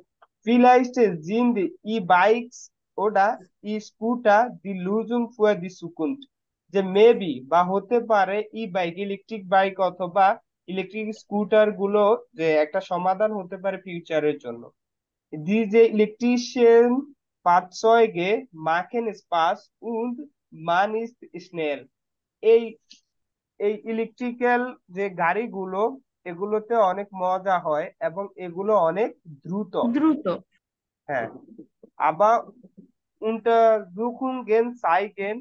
vielleicht sind E-Bikes oder E-Scooter die Lösung für die Zukunft, যে মেবি বা হতে পারে ই বাইক, ইলেকট্রিক বাইক অথবা ইলেকট্রিক স্কুটার গুলো যে একটা সমাধান হতে পারে ফিউচারের জন্য। diese elektrischen Fahrzeuge machen Spaß und man ist schnell, এই এই ইলেকট্রিক্যাল যে গাড়িগুলো এগুলোতে অনেক মজা হয় এবং এগুলো অনেক দ্রুত। হ্যাঁ, আবার Untersuchungen zeigen,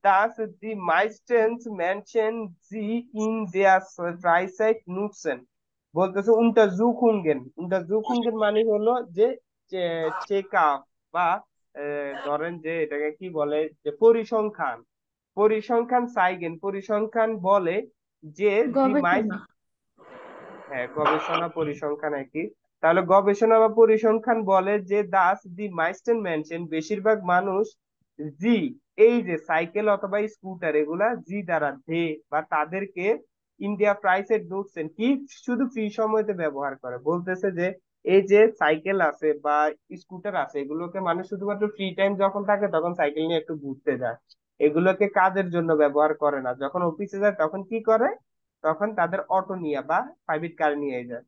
Thus, the meisten Menschen sie in der Freizeit nutzen. বলতেছে untersuchungen মানে হলো যে চেক আপ বা ধরেন যে এটাকে কি বলে যে পরিসংখ্যান পরিসংখ্যান সাইগেন পরিসংখ্যান বলে যে দি মাইস গবেষণা। হ্যাঁ গবেষণা পরিসংখ্যান একই। তাহলে গবেষণা বা পরিসংখ্যান বলে যে দাস দি মাইস্টেন মেনশন বেশিরভাগ মানুষ জি এই যে সাইকেল অথবা স্কুটার এগুলা জি দ্বারা ধে বা তাদেরকে ইন্ডিয়া প্রাইসে ঢুকছেন কি শুধু ফ্রি সময়তে ব্যবহার করে বলতেছে যে এই যে সাইকেল আছে বা স্কুটার আছে এগুলোকে মানুষ শুধুমাত্র ফ্রি টাইম যখন থাকে তখন সাইকেল নিয়ে একটু ঘুরতে যায়, এগুলোকে কাজের জন্য ব্যবহার করে না। যখন অফিসে যায় তখন কি করে, তখন তাদের অটো নিয়ে বা প্রাইভেট কার নিয়ে যায়।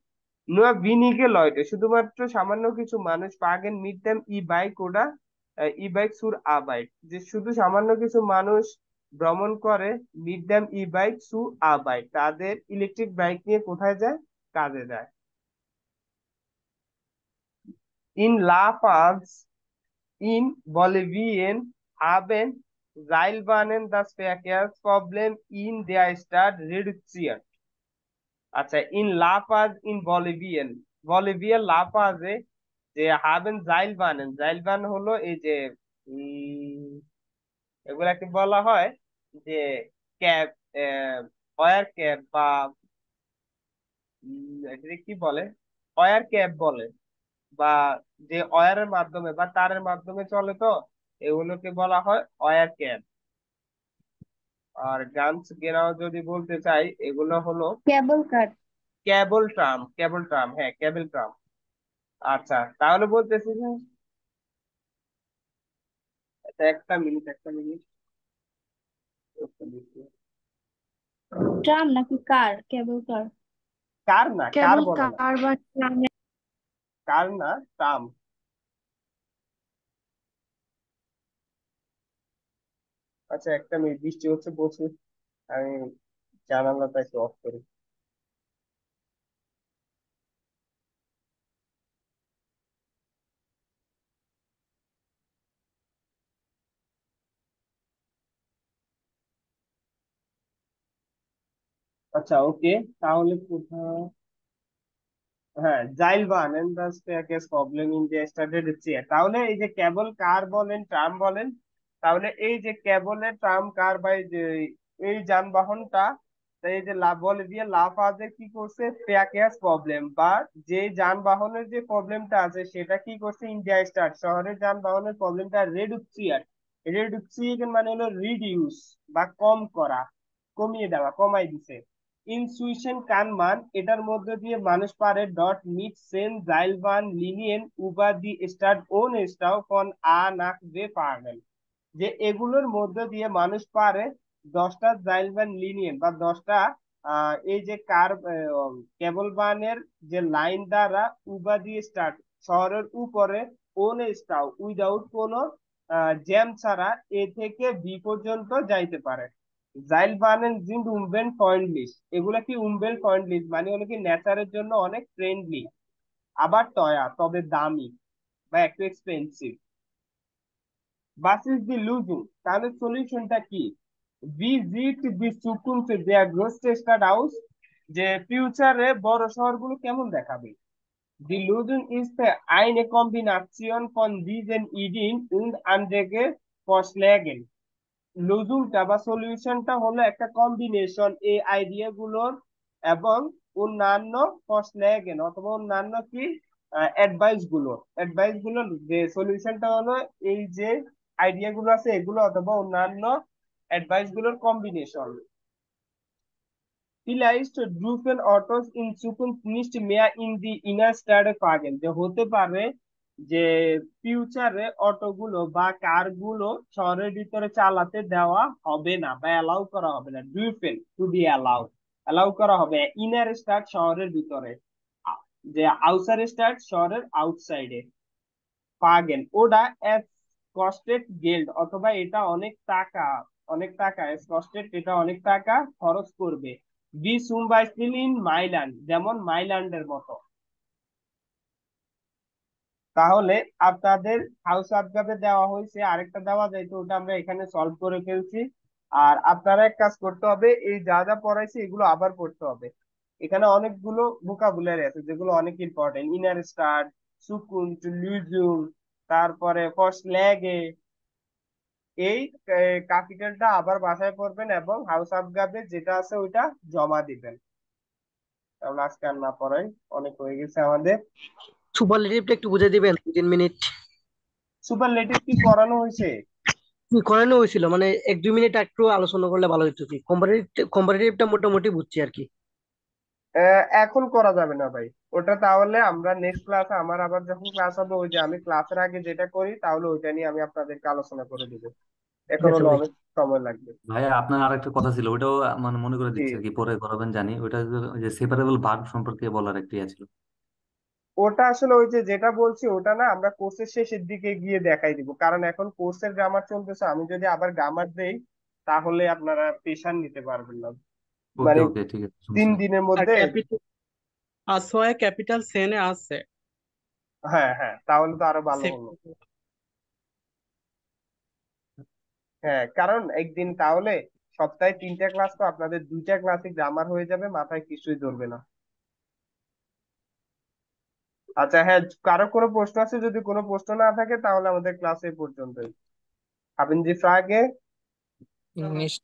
Nur wenige Leute, শুধুমাত্র সামান্য কিছু মানুষ পাগেন mit dem E-Bike oder E-Bike zur Arbeit, যে শুধু সামান্য কিছু মানুষ ভ্রমণ করে mit dem E-Bike zur Arbeit, তাদের ইলেকট্রিক বাইক নিয়ে কোথায় যায়, কাজে যায়। In La Paz in Bolivien haben Seilbahnen das Verkehrsproblem in der Stadt reduziert. আচ্ছা ইন লাপাজ ইন বলিভিয়ান বলিভিয়ার লাপাজে যে হাবেন জাইলবান হলো এই যে এগুলাকে বলা হয় যে ক্যাব ওয়ার ক্যাব বা এটাকে কি বলে ওয়ার ক্যাব বলে বা যে ওয়ারের মাধ্যমে বা তারের মাধ্যমে চলে তো এগুলোকে বলা হয় ওয়ার ক্যাব। আর গানস গেরাও যদি বলতে চাই এগুলো হলো কেবল কার। কেবল ট্রাম হ্যাঁ কেবল ট্রাম। আচ্ছা তাহলে বলতেছি যে আচ্ছা, একটা মিনিট ট্রাম নাকি কার? কেবল কার। কার না কার কেবল বলে না কার বা ট্রামে। কার না ট্রাম। আচ্ছা একটা মিনিট বৃষ্টি হচ্ছে প্রচুর, আমি জানালাটা একটু অফ করি। আচ্ছা ওকে তাহলে কোথাও হ্যাঁ জাইলবান এন্ড দ্য স্ট্যাকেস প্রবলেম ইন দ্য স্টার্টেড চেয়ার। তাহলে এই যে কেবল কার বলেন ট্রাম বলেন, তাহলে এই যে কেবলের ট্রাম কার বা এই যে এই যানবাহনটা এই যে বলিভিয়া লাফাজে কি করছে প্যাকেজ প্রবলেম বা যে যানবাহনের যে প্রবলেমটা আছে সেটা কি করছে ইন্ডিয়া স্টার্ট শহরের যানবাহনের প্রবলেমটা রেডুসিয়ার। রেডুসিয়েশন মানে হলো রিডিউস বা কম করা, কমিয়ে দেওয়া, কমাই দিছে। ইনসুইশন কানমান এটার মধ্যে দিয়ে মানুষ পারে ডট মিট সেন জাইলবান লিনিয়েন উবার দি স্টার্ট ওন স্টাও ফন আ নাক বে পাগল, যে এগুলোর মধ্যে দিয়ে মানুষ পারে 10টা জাইলবান লিনিয়েন বা 10টা এই যে কার কেবল বানের যে লাইন দ্বারা উবা দিয়ে স্টার্ট শহরের উপরে ওন স্টাও উইদাউট কোনো জ্যাম ছাড়া এ থেকে বি পর্যন্ত যাইতে পারে। জাইলবাহnen sind umweltfreundlich, এগুলা কি umweltfreundlich মানে হলো কি নেচারের জন্য অনেক ফ্রেন্ডলি, আবার টয়া তবে দামি বা একটু expensive. Was ist die Lösung? তাহলে সলিউশনটা কি? Wie sieht die Zukunft der größten Stadt aus? যে ফিউচারে বড় শহরগুলো কেমন দেখাবে? Die Lösung ist eine Kombination von diesen Ideen und anderen Vorschlägen. লুজুংটা বা সলিউশনটা হলো একটা কম্বিনেশন এই আইডিয়া গুলোর এবং অন্যান্য ফসলেগেন অথবা অন্যান্য কি অ্যাডভাইস গুলো যে সলিউশনটা হলো এই যে আইডিয়া গুলো আছে এগুলো অথবা অন্যান্য অ্যাডভাইস গুলোর combination. Vielleicht dürfen Autos in Zukunft nicht mehr in die Innenstädte fahren, যে হতে পারে যে ফিউচারে অটোগুলো বা কার গুলো শহরের ভিতরে চালাতে দেওয়া হবে না বা অ্যালাউ করা হবে না। dürfen টু বি অ্যালাউ করা হবে ইনার স্টার্ট শহরের ভিতরে, যে আউটার স্টার্ট শহরের আউটসাইডে। পাগেন ওটা এস কস্টেড গেল্ড অথবা এটা অনেক টাকা এস কস্টেড এটা অনেক টাকা খরচ করবে। বি সুম বাইসিল ইন মাইল্যান্ড যেমন মাইল্যান্ডের মতো। তাহলে আপনাদের হাউস আবগাবে দেওয়া হয়েছে, আরেকটা দেওয়া যায় তো ওটা আমরা এখানে সলভ করে ফেলছি। আর আপনারা এক কাজ করতে হবে, এই যা যা পড়াইছি এগুলো আবার পড়তে হবে। এখানে অনেকগুলো ভোকাবুলারি আছে যেগুলো অনেক ইম্পর্টেন্ট। ইনার স্টার্ট, সুকুন, টু লিউজুম, তারপরে ফার্স্ট লেগে, এই ক্যাপিটালটা আবার বাসায় পড়বেন এবং হাউস আবগাবে যেটা আছে ওইটা জমা দিবেন। তাহলে আজকে আর না পড়াই, অনেক হয়ে গেছে আমাদের। সুপারলেটিভটা একটু বুঝে দিবেন 2-3 মিনিট? সুপারলেটিভ কি করানো হয়েছে? কি করানো হয়েছিল মানে 1-2 মিনিট একটু আলোচনা করলে ভালো হতো। কি কম্পারেটিভটা মোটামুটি বুঝছি আর কি। এখন করা যাবে না ভাই ওটা, তাহলে আমরা নেক্সট ক্লাসে, আমার আবার যখন ক্লাস হবে, ওই যে আমি ক্লাসের আগে যেটা করি তাহলে ওইটা নিয়ে আমি আপনাদেরকে আলোচনা করে দিব। ঠিক এখন আছে হলো ভাই। অনেক সময় লাগবে। ভাই আপনার আরেকটা কথা ছিল, ওটাও মানে মনে করে জি, দিচ্ছি আর কি, পরে করাবেন জানি। ওটা ওই যে সেপারেবল ভার্ব সম্পর্কে বলার একটা ইয়ে ছিল। ওটা আসলে ওই যে যেটা বলছি ওটা না আমরা কোর্সের শেষের দিকে গিয়ে দেখাই দিব, কারণ এখন কোর্সের গ্রামার চলতেছে। আমি যদি আবার গ্রামার দেই তাহলে আপনারা প্রেশার নিতে পারবেন না, ওকে মানে ওকে, ঠিক আছে, 3 সমস্যা নেই। দিনের আর মধ্যে। ক্যাপিটাল আসোয় ক্যাপিটাল সেনে আছে হ্যাঁ হ্যাঁ, তাহলে তো আরো ভালো হলো। হ্যাঁ, কারণ একদিন তাহলে সপ্তাহে 3টা ক্লাস, তো আপনাদের 2টা ক্লাসে গ্রামার হয়ে যাবে, মাথায় কিছুই ধরবে না। আচ্ছা হ্যাঁ, কারো কোনো প্রশ্ন আছে? যদি কোনো প্রশ্ন না থাকে তাহলে আমাদের ক্লাস এই পর্যন্তই। Haben Sie Frage? Nicht.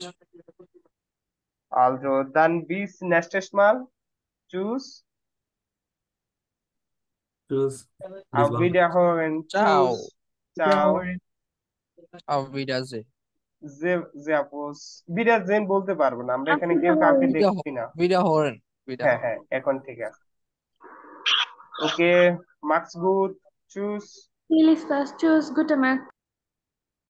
Also dann bis nächstes Mal. Tschüss. Tschüss. Auf Wiederhören. Ciao. Tschüss. Ciao. Auf Wiedersehen. Servus. Wiedersehen বলতে পারবো না আমরা, এখানে কেউ কাউকে দেখছি না। Wiederhören. হ্যাঁ হ্যাঁ, এখন ঠিক আছে। ওকে, macht's gut. Tschüss. Viel Spaß, tschüss, gute Nacht.